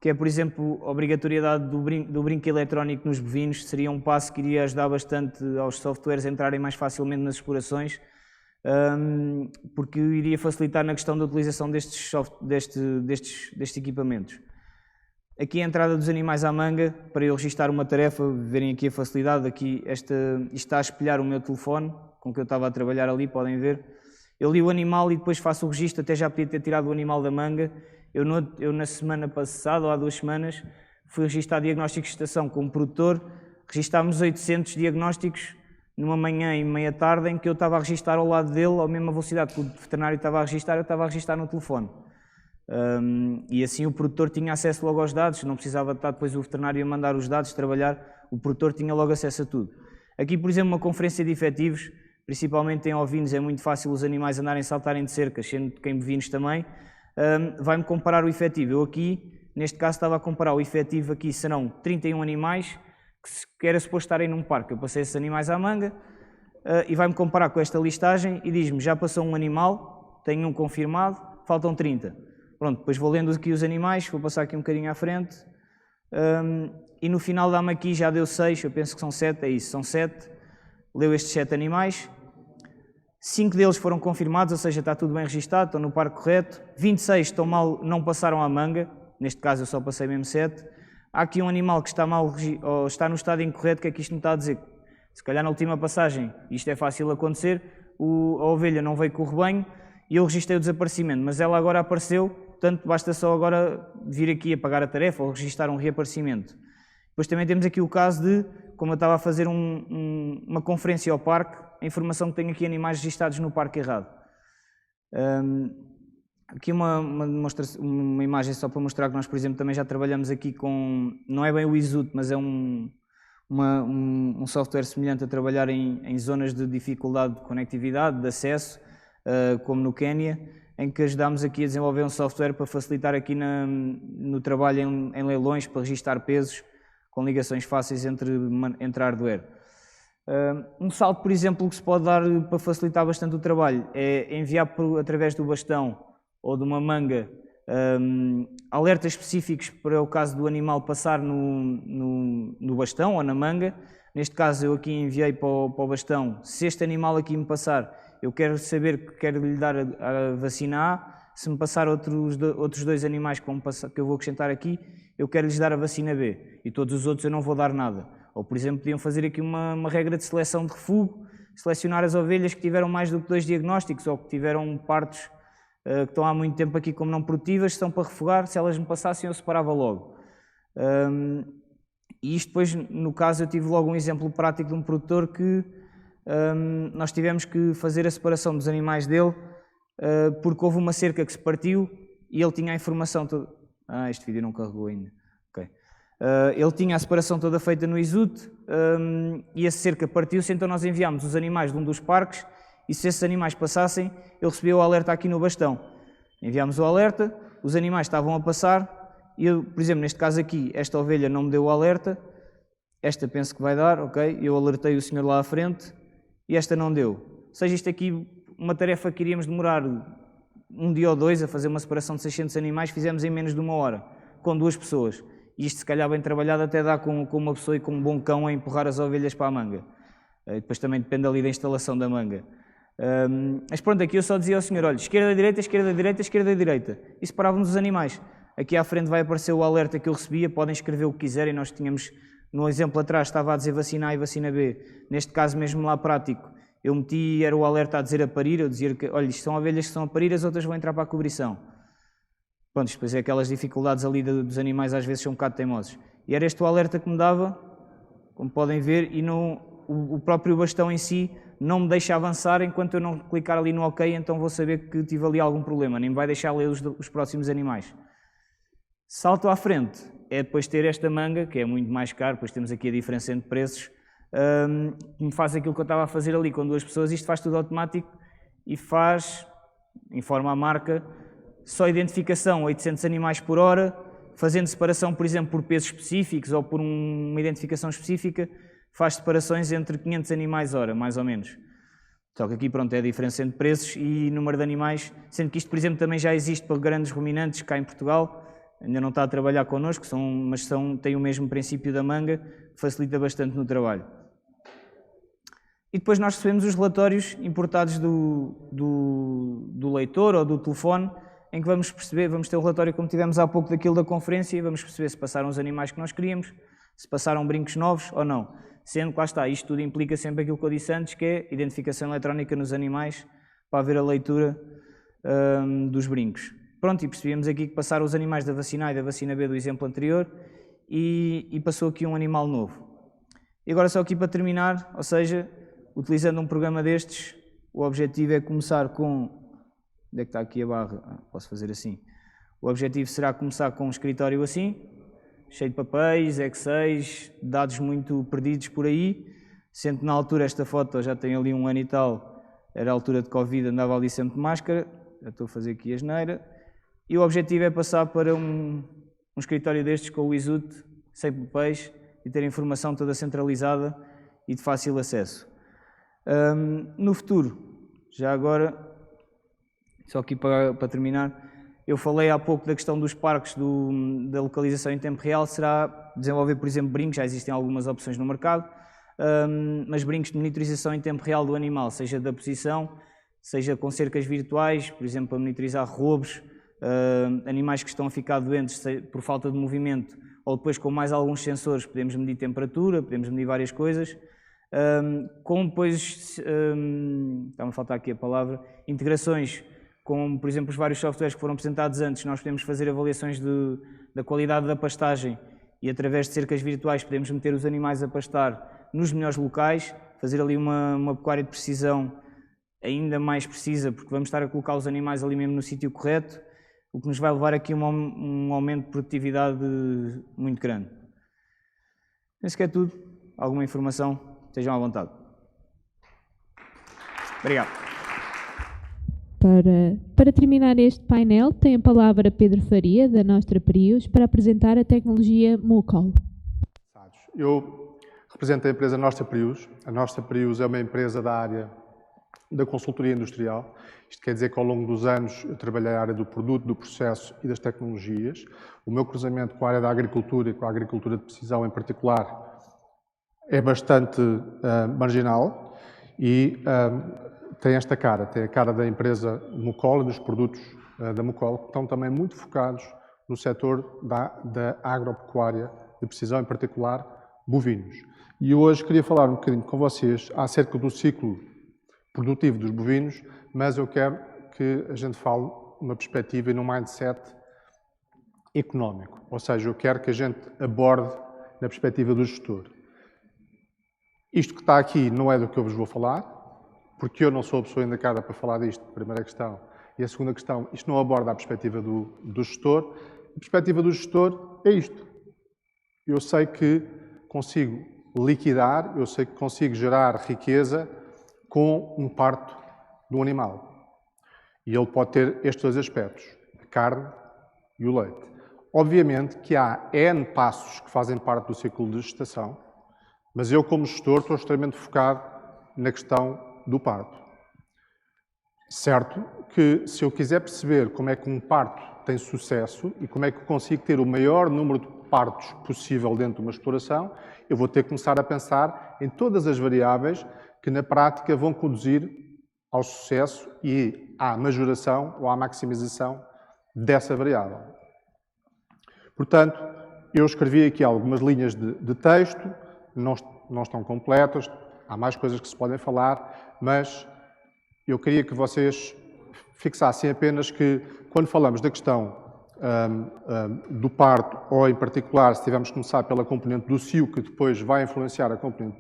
Que é, por exemplo, a obrigatoriedade do brinco eletrónico nos bovinos. Seria um passo que iria ajudar bastante aos softwares a entrarem mais facilmente nas explorações, porque iria facilitar na questão da utilização destes equipamentos. Aqui a entrada dos animais à manga, para eu registar uma tarefa, verem aqui a facilidade, aqui isto está a espelhar o meu telefone, com que eu estava a trabalhar ali, podem ver. Eu li o animal e depois faço o registro, até já podia ter tirado o animal da manga. Eu na semana passada, ou há 2 semanas, fui registar diagnósticos de estação como produtor, registámos 800 diagnósticos numa manhã e meia tarde, em que eu estava a registar ao lado dele, à mesma velocidade que o veterinário estava a registar, eu estava a registar no telefone. E assim o produtor tinha acesso logo aos dados, não precisava estar depois o veterinário a mandar os dados, trabalhar, o produtor tinha logo acesso a tudo. Aqui, por exemplo, uma conferência de efetivos, principalmente em ovinos, é muito fácil os animais andarem saltarem de cercas, sendo que em bovinos também, vai-me comparar o efetivo. Eu aqui, neste caso, estava a comparar o efetivo, aqui serão 31 animais, que era suposto estarem num parque. Eu passei esses animais à manga e vai-me comparar com esta listagem e diz-me, já passou um animal, tenho um confirmado, faltam 30. Pronto, depois vou lendo aqui os animais, vou passar aqui um bocadinho à frente, e no final dá-me aqui, já deu 6, eu penso que são 7, é isso, são 7, leu estes 7 animais. 5 deles foram confirmados, ou seja, está tudo bem registado, estão no parque correto. 26 estão mal, não passaram à manga, neste caso eu só passei mesmo 7. Há aqui um animal que está mal, ou está no estado incorreto, o que é que isto me está a dizer? Se calhar na última passagem, isto é fácil acontecer, a ovelha não veio com o rebanho e eu registrei o desaparecimento, mas ela agora apareceu, portanto basta só agora vir aqui apagar a tarefa ou registrar um reaparecimento. Depois também temos aqui o caso de, como eu estava a fazer uma conferência ao parque, a informação que tenho aqui animais registados no parque errado. Aqui uma imagem só para mostrar que nós, por exemplo, também já trabalhamos aqui com, não é bem o ISUT, mas é um software semelhante a trabalhar em zonas de dificuldade de conectividade, de acesso, como no Quénia, em que ajudámos aqui a desenvolver um software para facilitar aqui no trabalho em leilões, para registar pesos, com ligações fáceis entre hardware. Um salto, por exemplo, que se pode dar para facilitar bastante o trabalho é enviar através do bastão ou de uma manga alertas específicos para o caso do animal passar no bastão ou na manga. Neste caso eu aqui enviei para o bastão, se este animal aqui me passar, eu quero saber que quero lhe dar a vacina A, se me passar outros 2 animais que eu vou acrescentar aqui, eu quero lhes dar a vacina B e todos os outros eu não vou dar nada. Ou, por exemplo, podiam fazer aqui uma regra de seleção de refúgio, selecionar as ovelhas que tiveram mais do que 2 diagnósticos ou que tiveram partos que estão há muito tempo aqui como não produtivas, estão para refugar, se elas me passassem eu separava logo. E isto depois, no caso, eu tive logo um exemplo prático de um produtor que nós tivemos que fazer a separação dos animais dele porque houve uma cerca que se partiu e ele tinha a informação toda... este vídeo não carregou ainda. Okay. Ele tinha a separação toda feita no ISUT e a cerca partiu-se, então nós enviámos os animais de um dos parques e se esses animais passassem, ele recebeu o alerta aqui no bastão. Enviámos o alerta, os animais estavam a passar e eu, por exemplo, neste caso aqui, esta ovelha não me deu o alerta, esta penso que vai dar, ok, eu alertei o senhor lá à frente e esta não deu. Ou seja, isto aqui, uma tarefa que iríamos demorar 1 dia ou 2 a fazer uma separação de 600 animais, fizemos em menos de 1 hora, com 2 pessoas. E isto, se calhar bem trabalhado, até dá com uma pessoa e com um bom cão a empurrar as ovelhas para a manga. Depois também depende ali da instalação da manga. Mas pronto, aqui eu só dizia ao senhor, olha, esquerda, direita, esquerda, direita, esquerda, direita. E separávamos os animais. Aqui à frente vai aparecer o alerta que eu recebia, podem escrever o que quiserem, nós tínhamos, no exemplo atrás, estava a dizer vacina A e vacina B. Neste caso mesmo lá prático, eu meti, era o alerta a dizer a parir, eu dizia que, olha, isto são ovelhas que estão a parir, as outras vão entrar para a cobrição. Pronto, depois é aquelas dificuldades ali dos animais, às vezes são um bocado teimosos. E era este o alerta que me dava, como podem ver, e o próprio bastão em si não me deixa avançar enquanto eu não clicar ali no OK, então vou saber que tive ali algum problema, nem me vai deixar ler os próximos animais. Salto à frente, é depois ter esta manga, que é muito mais caro, depois temos aqui a diferença entre preços, que me faz aquilo que eu estava a fazer ali com 2 pessoas, isto faz tudo automático e faz, informa a marca, só identificação 800 animais por hora, fazendo separação, por exemplo, por pesos específicos ou por uma identificação específica, faz separações entre 500 animais hora, mais ou menos. Só que aqui, pronto, é a diferença entre preços e número de animais, sendo que isto, por exemplo, também já existe para grandes ruminantes cá em Portugal, ainda não está a trabalhar connosco, mas têm o mesmo princípio da manga, facilita bastante no trabalho. E depois nós recebemos os relatórios importados do leitor ou do telefone, em que vamos perceber, vamos ter o relatório como tivemos há pouco daquilo da conferência e vamos perceber se passaram os animais que nós queríamos, se passaram brincos novos ou não. Sendo que lá está, isto tudo implica sempre aquilo que eu disse antes, que é identificação eletrónica nos animais para haver a leitura dos brincos. Pronto, e percebemos aqui que passaram os animais da vacina A e da vacina B do exemplo anterior e passou aqui um animal novo. E agora só aqui para terminar, ou seja, utilizando um programa destes, o objetivo é começar com... Onde é que está aqui a barra? Posso fazer assim. O objetivo será começar com um escritório assim, cheio de papéis, Excels, dados muito perdidos por aí, sendo que na altura esta foto já tem ali 1 ano e tal, era a altura de Covid, andava ali sempre de máscara, já estou a fazer aqui a asneira, e o objetivo é passar para um escritório destes com o ISUT, sem papéis, e ter a informação toda centralizada e de fácil acesso. No futuro, já agora, só aqui para terminar, eu falei há pouco da questão dos parques, da localização em tempo real, será desenvolver, por exemplo, brincos, já existem algumas opções no mercado, mas brincos de monitorização em tempo real do animal, seja da posição, seja com cercas virtuais, por exemplo, para monitorizar roubos, animais que estão a ficar doentes por falta de movimento, ou depois com mais alguns sensores podemos medir temperatura, podemos medir várias coisas. Com depois, está-me a faltar aqui a palavra, integrações com, por exemplo, os vários softwares que foram apresentados antes, nós podemos fazer avaliações da qualidade da pastagem e através de cercas virtuais podemos meter os animais a pastar nos melhores locais, fazer ali uma pecuária de precisão ainda mais precisa, porque vamos estar a colocar os animais ali mesmo no sítio correto, o que nos vai levar aqui a um aumento de produtividade muito grande. Penso que é tudo. Alguma informação? Estejam à vontade. Obrigado. Para terminar este painel, tem a palavra Pedro Faria, da Nostra Prius, para apresentar a tecnologia Mucol. Eu represento a empresa Nostra Prius. A Nostra Prius é uma empresa da área da consultoria industrial. Isto quer dizer que ao longo dos anos eu trabalhei a área do produto, do processo e das tecnologias. O meu cruzamento com a área da agricultura e com a agricultura de precisão em particular é bastante marginal e tem esta cara, tem a cara da empresa Mucol e dos produtos da Mucol, que estão também muito focados no setor da agropecuária de precisão, em particular bovinos. E hoje queria falar um bocadinho com vocês acerca do ciclo produtivo dos bovinos, mas eu quero que a gente fale numa perspectiva e num mindset económico. Ou seja, eu quero que a gente aborde na perspectiva do gestor. Isto que está aqui não é do que eu vos vou falar, porque eu não sou a pessoa indicada para falar disto, primeira questão. E a segunda questão, isto não aborda a perspectiva do gestor. A perspectiva do gestor é isto. Eu sei que consigo liquidar, eu sei que consigo gerar riqueza com um parto do animal. E ele pode ter estes dois aspectos, a carne e o leite. Obviamente que há N passos que fazem parte do ciclo de gestação, mas eu, como gestor, estou extremamente focado na questão do parto. Certo que, se eu quiser perceber como é que um parto tem sucesso e como é que eu consigo ter o maior número de partos possível dentro de uma exploração, eu vou ter que começar a pensar em todas as variáveis que, na prática, vão conduzir ao sucesso e à majoração ou à maximização dessa variável. Portanto, eu escrevi aqui algumas linhas de texto, não estão completas, há mais coisas que se podem falar, mas eu queria que vocês fixassem apenas que, quando falamos da questão do parto, ou em particular, se tivermos que começar pela componente do cio, que depois vai influenciar a componente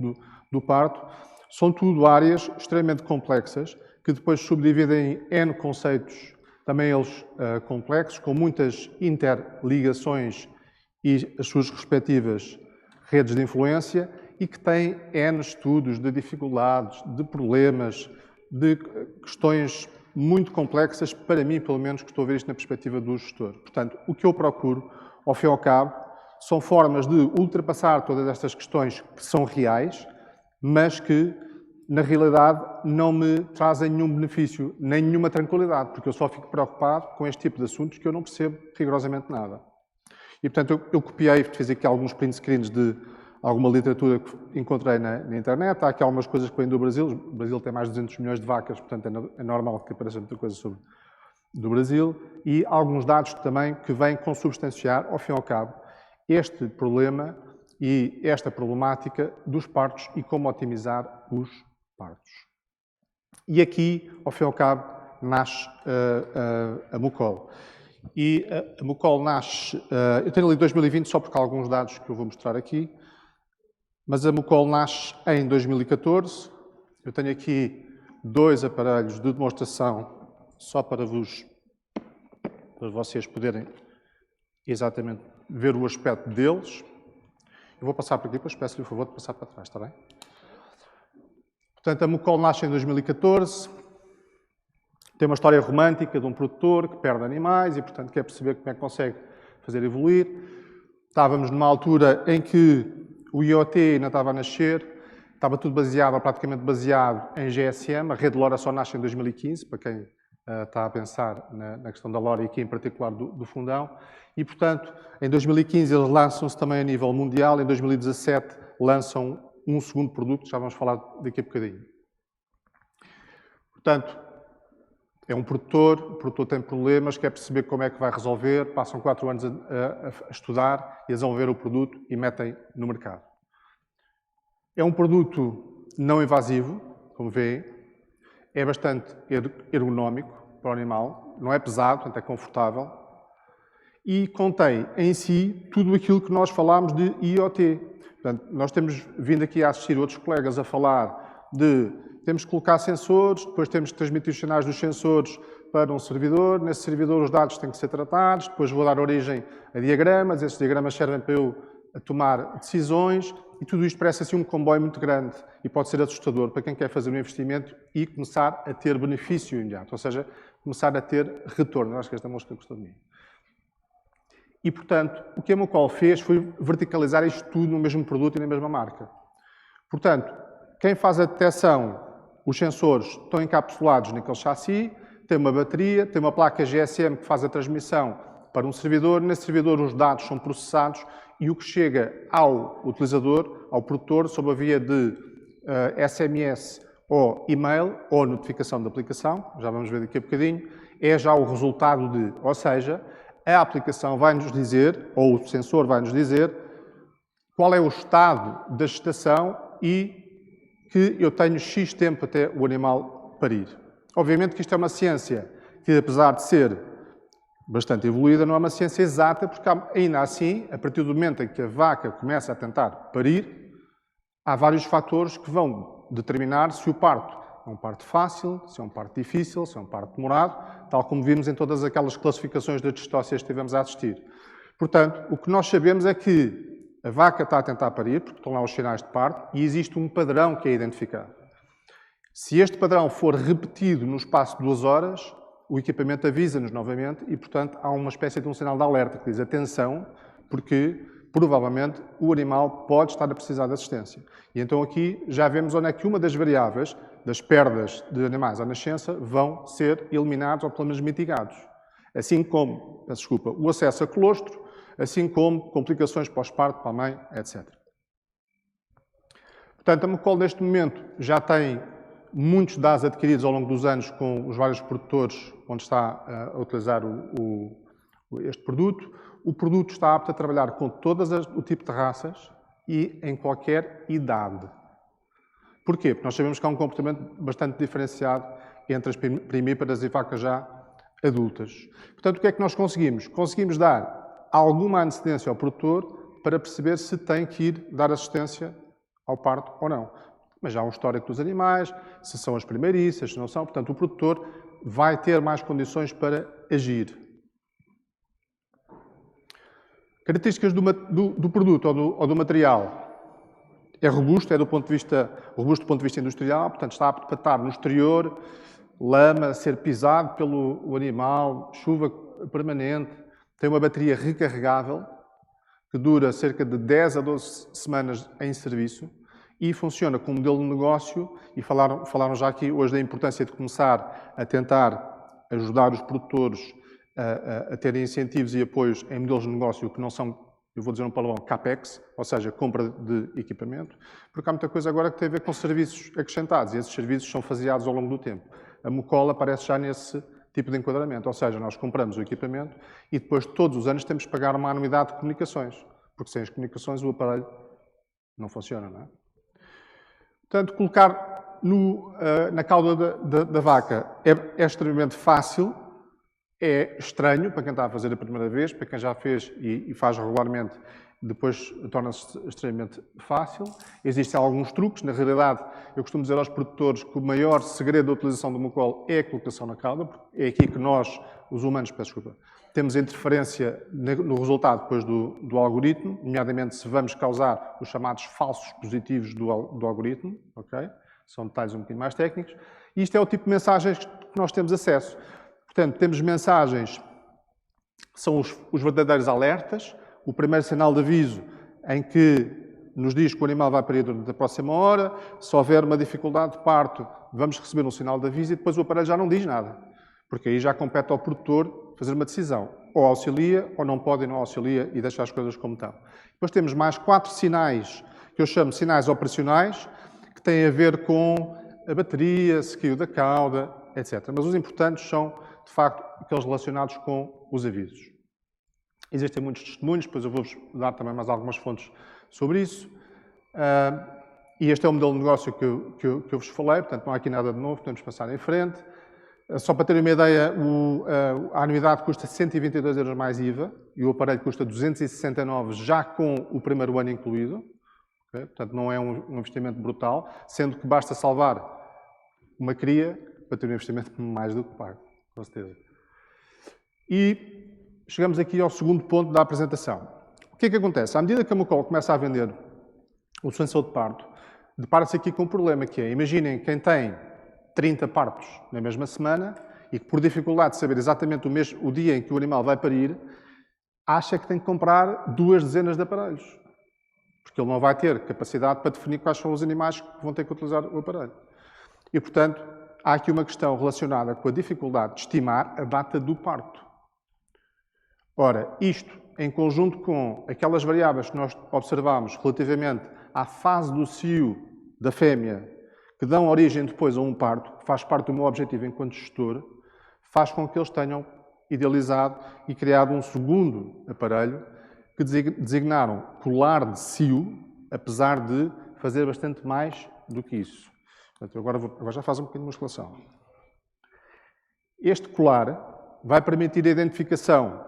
do parto, são tudo áreas extremamente complexas, que depois subdividem em N conceitos, também eles complexos, com muitas interligações e as suas respectivas redes de influência, e que têm N estudos de dificuldades, de problemas, de questões muito complexas, para mim, pelo menos, que estou a ver isto na perspectiva do gestor. Portanto, o que eu procuro, ao fim e ao cabo, são formas de ultrapassar todas estas questões que são reais, mas que, na realidade, não me trazem nenhum benefício, nem nenhuma tranquilidade, porque eu só fico preocupado com este tipo de assuntos que eu não percebo rigorosamente nada. E, portanto, eu copiei, fiz aqui alguns print screens de alguma literatura que encontrei na internet. Há aqui algumas coisas que vêm do Brasil. O Brasil tem mais de 200 milhões de vacas, portanto é normal que apareça muita coisa do Brasil. E alguns dados também que vêm consubstanciar, ao fim e ao cabo, este problema e esta problemática dos partos e como otimizar os partos. E aqui, ao fim e ao cabo, nasce a Mucol. E a Mucol nasce, eu tenho ali 2020 só porque há alguns dados que eu vou mostrar aqui, mas a Mucol nasce em 2014. Eu tenho aqui 2 aparelhos de demonstração só para vocês poderem exatamente ver o aspecto deles. Eu vou passar por aqui, depois peço-lhe o favor de passar para trás, está bem? Portanto, a Mucol nasce em 2014. Tem uma história romântica de um produtor que perde animais e, portanto, quer perceber como é que consegue fazer evoluir. Estávamos numa altura em que o IoT ainda estava a nascer, estava tudo baseado, ou praticamente baseado, em GSM. A rede LoRa só nasce em 2015, para quem está a pensar na questão da LoRa e aqui em particular do fundão. E, portanto, em 2015 eles lançam-se também a nível mundial, em 2017 lançam um segundo produto, já vamos falar daqui a bocadinho. Portanto, É um produtor, o produtor tem problemas, quer perceber como é que vai resolver, passam 4 anos a estudar e a desenvolver o produto e metem no mercado. É um produto não invasivo, como vêem, é bastante ergonómico para o animal, não é pesado, portanto é confortável, e contém em si tudo aquilo que nós falámos de IoT. Portanto, nós temos vindo aqui a assistir outros colegas a falar de temos que colocar sensores, depois temos que transmitir os sinais dos sensores para um servidor, nesse servidor os dados têm que ser tratados, depois vou dar origem a diagramas, esses diagramas servem para eu tomar decisões, e tudo isto parece assim um comboio muito grande e pode ser assustador para quem quer fazer um investimento e começar a ter benefício imediato, ou seja, começar a ter retorno. Eu acho que esta mosca gostou de mim. E, portanto, o que a Mucol fez foi verticalizar isto tudo no mesmo produto e na mesma marca. Portanto, quem faz a detecção, os sensores estão encapsulados naquele chassi, tem uma bateria, tem uma placa GSM que faz a transmissão para um servidor, nesse servidor os dados são processados e o que chega ao utilizador, ao produtor, sob a via de SMS ou e-mail ou notificação da aplicação, já vamos ver daqui a bocadinho, é já o resultado de, ou seja, a aplicação vai-nos dizer, ou o sensor vai-nos dizer, qual é o estado da gestação e que eu tenho X tempo até o animal parir. Obviamente que isto é uma ciência que, apesar de ser bastante evoluída, não é uma ciência exata, porque ainda assim, a partir do momento em que a vaca começa a tentar parir, há vários fatores que vão determinar se o parto é um parto fácil, se é um parto difícil, se é um parto demorado, tal como vimos em todas aquelas classificações de distócias que estivemos a assistir. Portanto, o que nós sabemos é que a vaca está a tentar parir, porque estão lá os sinais de parto, e existe um padrão que é identificado. Se este padrão for repetido no espaço de 2 horas, o equipamento avisa-nos novamente e, portanto, há uma espécie de um sinal de alerta que diz atenção, porque provavelmente o animal pode estar a precisar de assistência. E então aqui já vemos onde é que uma das variáveis das perdas de animais à nascença vão ser eliminados ou pelo menos mitigados. Assim como, peço desculpa, o acesso a colostro, assim como complicações pós-parto para a mãe, etc. Portanto, a Mucol neste momento já tem muitos dados adquiridos ao longo dos anos com os vários produtores onde está a utilizar este produto. O produto está apto a trabalhar com todas o tipo de raças e em qualquer idade. Porquê? Porque nós sabemos que há um comportamento bastante diferenciado entre as primíparas e vacas já adultas. Portanto, o que é que nós conseguimos? Conseguimos dar alguma antecedência ao produtor para perceber se tem que ir dar assistência ao parto ou não. Mas já há um histórico dos animais, se são as primeirícias, se não são. Portanto, o produtor vai ter mais condições para agir. Características do produto ou do material. É robusto, robusto do ponto de vista industrial, portanto está apto para estar no exterior, lama, ser pisado pelo animal, chuva permanente, tem uma bateria recarregável, que dura cerca de 10 a 12 semanas em serviço e funciona como modelo de negócio, e falaram já aqui hoje da importância de começar a tentar ajudar os produtores a terem incentivos e apoios em modelos de negócio que não são, eu vou dizer um palavrão, CAPEX, ou seja, compra de equipamento, porque há muita coisa agora que tem a ver com serviços acrescentados, e esses serviços são faseados ao longo do tempo. A Mucol aparece já nesse tipo de enquadramento, ou seja, nós compramos o equipamento e depois todos os anos temos que pagar uma anuidade de comunicações, porque sem as comunicações o aparelho não funciona, não é? Portanto, colocar na cauda da vaca é extremamente fácil, é estranho para quem está a fazer a primeira vez, para quem já fez e faz regularmente, depois torna-se extremamente fácil. Existem alguns truques, na realidade, eu costumo dizer aos produtores que o maior segredo da utilização do Mucol é a colocação na cauda, porque é aqui que nós, os humanos, peço desculpa, temos interferência no resultado depois do algoritmo, nomeadamente se vamos causar os chamados falsos positivos do algoritmo, ok? São detalhes um bocadinho mais técnicos. E isto é o tipo de mensagens que nós temos acesso. Portanto, temos mensagens, são os verdadeiros alertas, o primeiro sinal de aviso em que nos diz que o animal vai parir durante a próxima hora, se houver uma dificuldade de parto, vamos receber um sinal de aviso e depois o aparelho já não diz nada, porque aí já compete ao produtor fazer uma decisão, ou auxilia, ou não pode e não auxilia e deixa as coisas como estão. Depois temos mais 4 sinais, que eu chamo de sinais operacionais, que têm a ver com a bateria, se caiu da cauda, etc. Mas os importantes são, de facto, aqueles relacionados com os avisos. Existem muitos testemunhos, depois eu vou-vos dar também mais algumas fontes sobre isso. E este é o modelo de negócio que eu vos falei, portanto não há aqui nada de novo, podemos passar em frente. Só para terem uma ideia, a anuidade custa 122 euros mais IVA e o aparelho custa 269 já com o primeiro ano incluído. Okay? Portanto, não é um investimento brutal, sendo que basta salvar uma cria para ter um investimento mais do que pago, com certeza. E chegamos aqui ao segundo ponto da apresentação. O que é que acontece? À medida que a Mucol começa a vender o sensor de parto, depara-se aqui com um problema que é, imaginem quem tem 30 partos na mesma semana e que por dificuldade de saber exatamente o dia em que o animal vai parir, acha que tem que comprar 2 dezenas de aparelhos. Porque ele não vai ter capacidade para definir quais são os animais que vão ter que utilizar o aparelho. E, portanto, há aqui uma questão relacionada com a dificuldade de estimar a data do parto. Ora, isto, em conjunto com aquelas variáveis que nós observamos relativamente à fase do cio da fêmea, que dão origem depois a um parto, que faz parte do meu objetivo enquanto gestor, faz com que eles tenham idealizado e criado um segundo aparelho que designaram colar de cio, apesar de fazer bastante mais do que isso. Portanto, agora já faz um bocadinho de musculação. Este colar vai permitir a identificação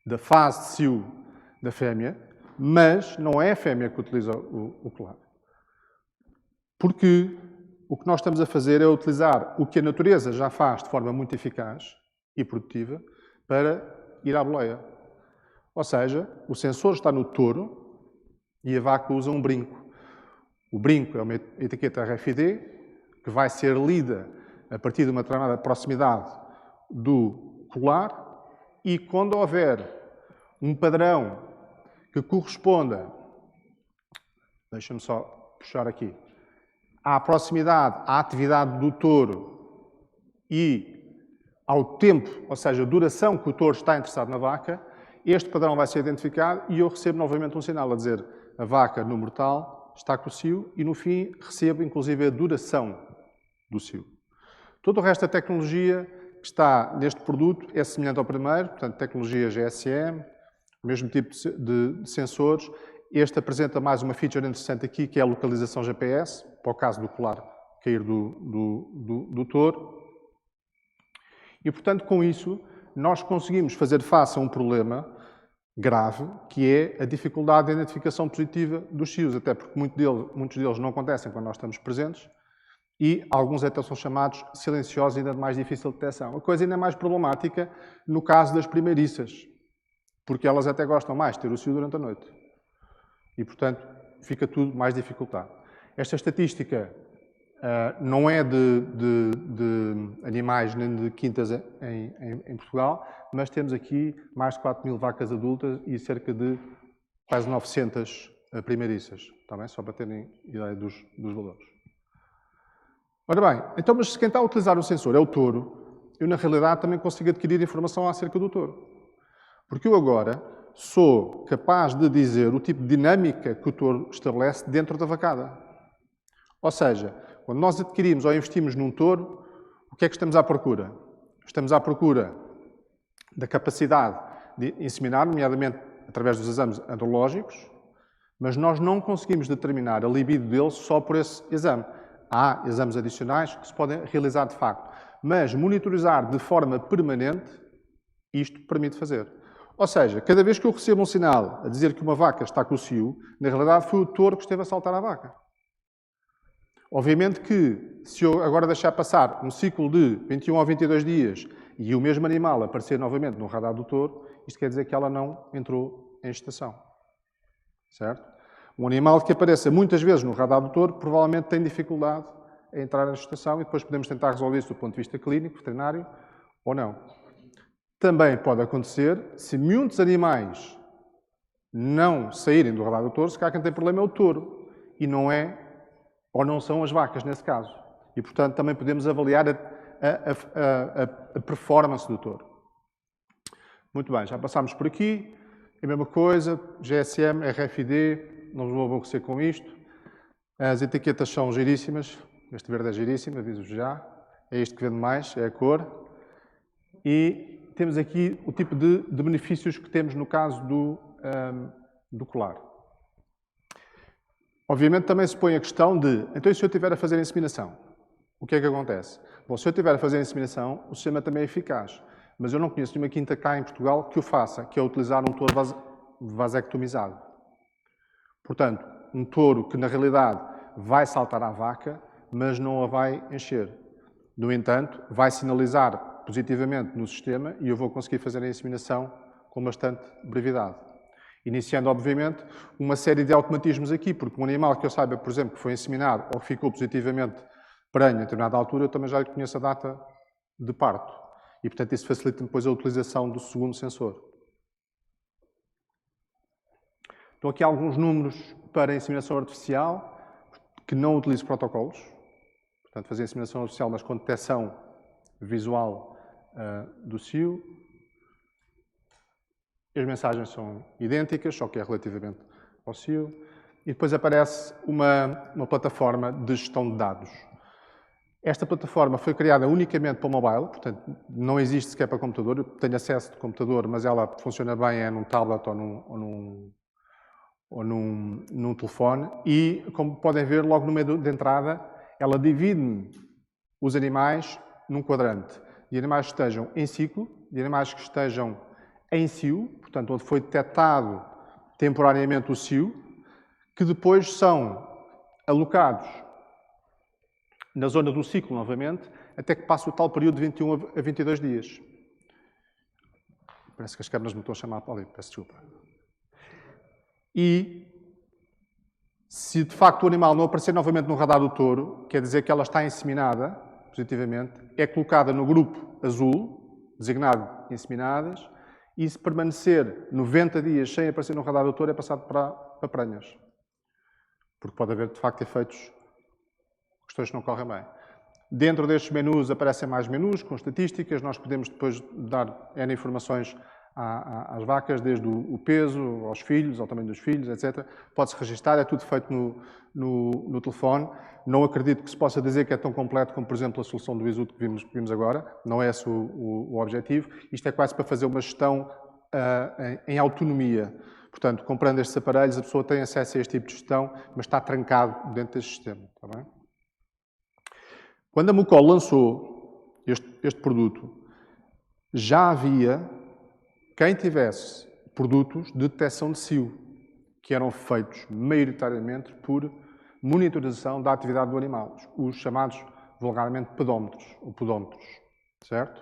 da fase de cio da fêmea, mas não é a fêmea que utiliza o colar. Porque o que nós estamos a fazer é utilizar o que a natureza já faz de forma muito eficaz e produtiva para ir à boleia. Ou seja, o sensor está no touro e a vaca usa um brinco. O brinco é uma etiqueta RFID que vai ser lida a partir de uma determinada proximidade do colar e quando houver um padrão que corresponda, deixa-me só puxar aqui, à proximidade, à atividade do touro e ao tempo, ou seja, a duração que o touro está interessado na vaca, este padrão vai ser identificado e eu recebo novamente um sinal a dizer a vaca, número tal, está com o cio e no fim recebo inclusive a duração do cio. Todo o resto da tecnologia que está neste produto é semelhante ao primeiro, portanto, tecnologia GSM, o mesmo tipo de sensores. Este apresenta mais uma feature interessante aqui, que é a localização GPS, para o caso do colar cair do touro. E, portanto, com isso, nós conseguimos fazer face a um problema grave, que é a dificuldade de identificação positiva dos cios, até porque muitos deles não acontecem quando nós estamos presentes, e alguns até são chamados silenciosos e ainda de mais difícil detecção. A coisa ainda é mais problemática no caso das primeiriças, porque elas até gostam mais de ter o cio durante a noite. E, portanto, fica tudo mais dificultado. Esta estatística não é de animais nem de quintas em Portugal, mas temos aqui mais de 4.000 vacas adultas e cerca de quase 900 primeiriças. Está bem? Só para terem ideia dos valores. Ora bem, então, mas se quem está a utilizar o sensor é o touro, eu, na realidade, também consigo adquirir informação acerca do touro. Porque eu agora sou capaz de dizer o tipo de dinâmica que o touro estabelece dentro da vacada. Ou seja, quando nós adquirimos ou investimos num touro, o que é que estamos à procura? Estamos à procura da capacidade de inseminar, nomeadamente através dos exames andrológicos, mas nós não conseguimos determinar a libido dele só por esse exame. Há exames adicionais que se podem realizar de facto, mas monitorizar de forma permanente, isto permite fazer. Ou seja, cada vez que eu recebo um sinal a dizer que uma vaca está com o cio, na realidade foi o touro que esteve a saltar a vaca. Obviamente que, se eu agora deixar passar um ciclo de 21 ou 22 dias e o mesmo animal aparecer novamente no radar do touro, isto quer dizer que ela não entrou em gestação. Certo? Um animal que apareça muitas vezes no radar do touro provavelmente tem dificuldade em entrar em gestação e depois podemos tentar resolver isso do ponto de vista clínico, veterinário, ou não. Também pode acontecer, se muitos animais não saírem do radar do touro, se calhar quem tem problema é o touro e não é, ou não são as vacas nesse caso. E, portanto, também podemos avaliar a performance do touro. Muito bem, já passámos por aqui. A mesma coisa, GSM, RFID, não vos vou aborrecer com isto. As etiquetas são giríssimas. Este verde é giríssimo, aviso-vos já. é isto que vende mais, é a cor. E temos aqui o tipo de benefícios que temos no caso do colar. Obviamente também se põe a questão de, então se eu estiver a fazer inseminação, o que é que acontece? Bom, se eu estiver a fazer inseminação, o sistema também é eficaz, mas eu não conheço nenhuma quinta cá em Portugal que o faça, que é utilizar um touro vasectomizado. Portanto, um touro que na realidade vai saltar à vaca, mas não a vai encher. No entanto, vai sinalizar positivamente no sistema e eu vou conseguir fazer a inseminação com bastante brevidade. Iniciando, obviamente, uma série de automatismos aqui, porque um animal que eu saiba, por exemplo, que foi inseminado ou que ficou positivamente prenho a determinada altura, eu também já lhe conheço a data de parto. E, portanto, isso facilita depois a utilização do segundo sensor. Estão aqui alguns números para a inseminação artificial, que não utilizo protocolos. Portanto, fazer inseminação artificial, mas com detecção visual do cio. As mensagens são idênticas, só que é relativamente ao cio. E depois aparece uma plataforma de gestão de dados. Esta plataforma foi criada unicamente para o mobile, portanto, não existe sequer para computador. Eu tenho acesso de computador, mas ela funciona bem num tablet ou num telefone. E, como podem ver, logo no meio de entrada, ela divide os animais num quadrante. De animais que estejam em ciclo, de animais que estejam em cio, portanto, onde foi detectado temporariamente o cio, que depois são alocados na zona do ciclo, novamente, até que passa o tal período de 21 a 22 dias. Parece que as câmaras me estão a chamar para ali, peço desculpa. E, se de facto o animal não aparecer novamente no radar do touro, quer dizer que ela está inseminada, positivamente, é colocada no grupo azul, designado inseminadas, e se permanecer 90 dias sem aparecer no radar do touro, é passado para prenhas. Porque pode haver, de facto, efeitos, questões que não correm bem. Dentro destes menus aparecem mais menus com estatísticas. Nós podemos depois dar N informações às vacas, desde o peso, aos filhos, ao tamanho dos filhos, etc. Pode-se registar, é tudo feito no telefone. Não acredito que se possa dizer que é tão completo como, por exemplo, a solução do Isuto que vimos agora. Não é esse o objetivo. Isto é quase para fazer uma gestão em autonomia. Portanto, comprando estes aparelhos, a pessoa tem acesso a este tipo de gestão, mas está trancado dentro deste sistema. Está bem? Quando a Mucol lançou este produto, já havia quem tivesse produtos de detecção de cio, que eram feitos maioritariamente por monitorização da atividade do animal, os chamados vulgarmente pedómetros, ou podómetros, certo?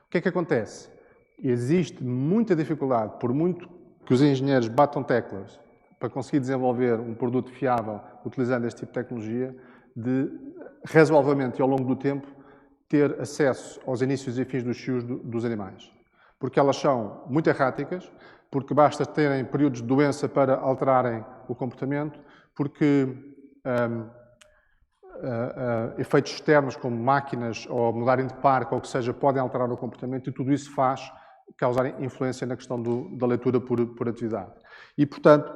O que é que acontece? Existe muita dificuldade, por muito que os engenheiros batam teclas para conseguir desenvolver um produto fiável utilizando este tipo de tecnologia, de razoavelmente e ao longo do tempo ter acesso aos inícios e fins dos cios dos animais. Porque elas são muito erráticas, porque basta terem períodos de doença para alterarem o comportamento, porque efeitos externos como máquinas ou mudarem de parque ou o que seja podem alterar o comportamento e tudo isso faz causar influência na questão da leitura por atividade. E, portanto,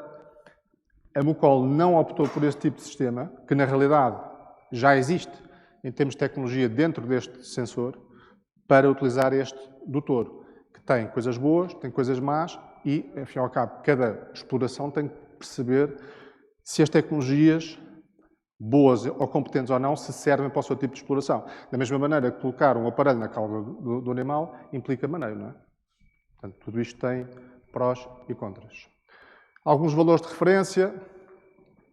a Mucol não optou por esse tipo de sistema, que na realidade já existe em termos de tecnologia dentro deste sensor, para utilizar este do touro, que tem coisas boas, tem coisas más e, enfim, ao cabo, cada exploração tem que perceber se as tecnologias, boas ou competentes ou não, se servem para o seu tipo de exploração. Da mesma maneira que colocar um aparelho na cauda do animal implica maneio, não é? Portanto, tudo isto tem prós e contras. Alguns valores de referência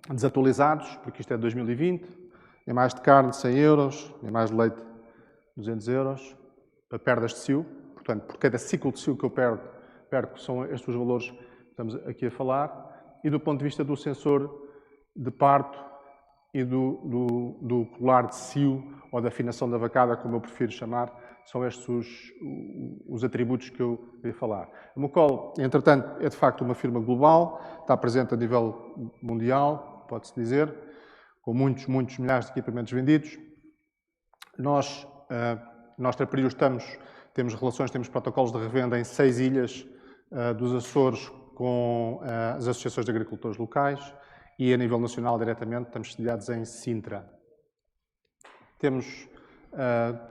desatualizados, porque isto é de 2020. Animais de carne, 100 euros. Animais de leite, 200 euros. Para perdas de cio. Portanto, por cada ciclo de cio que eu perco, são estes os valores que estamos aqui a falar. E do ponto de vista do sensor de parto e do colar de cio, ou da afinação da vacada, como eu prefiro chamar, são estes os atributos que eu queria falar. A Mucol, entretanto, é de facto uma firma global, está presente a nível mundial, pode-se dizer, com muitos milhares de equipamentos vendidos. Nós Traprios, temos relações, temos protocolos de revenda em 6 ilhas dos Açores com as associações de agricultores locais e a nível nacional, diretamente, estamos sediados em Sintra. Temos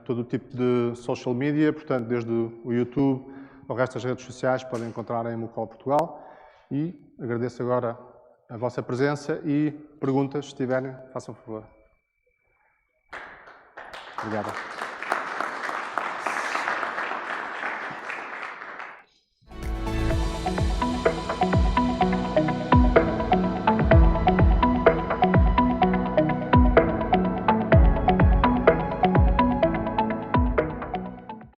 todo o tipo de social media, portanto, desde o YouTube ao resto das redes sociais, podem encontrar em Mucol Portugal. E agradeço agora a vossa presença e perguntas, se tiverem, façam favor. Obrigado.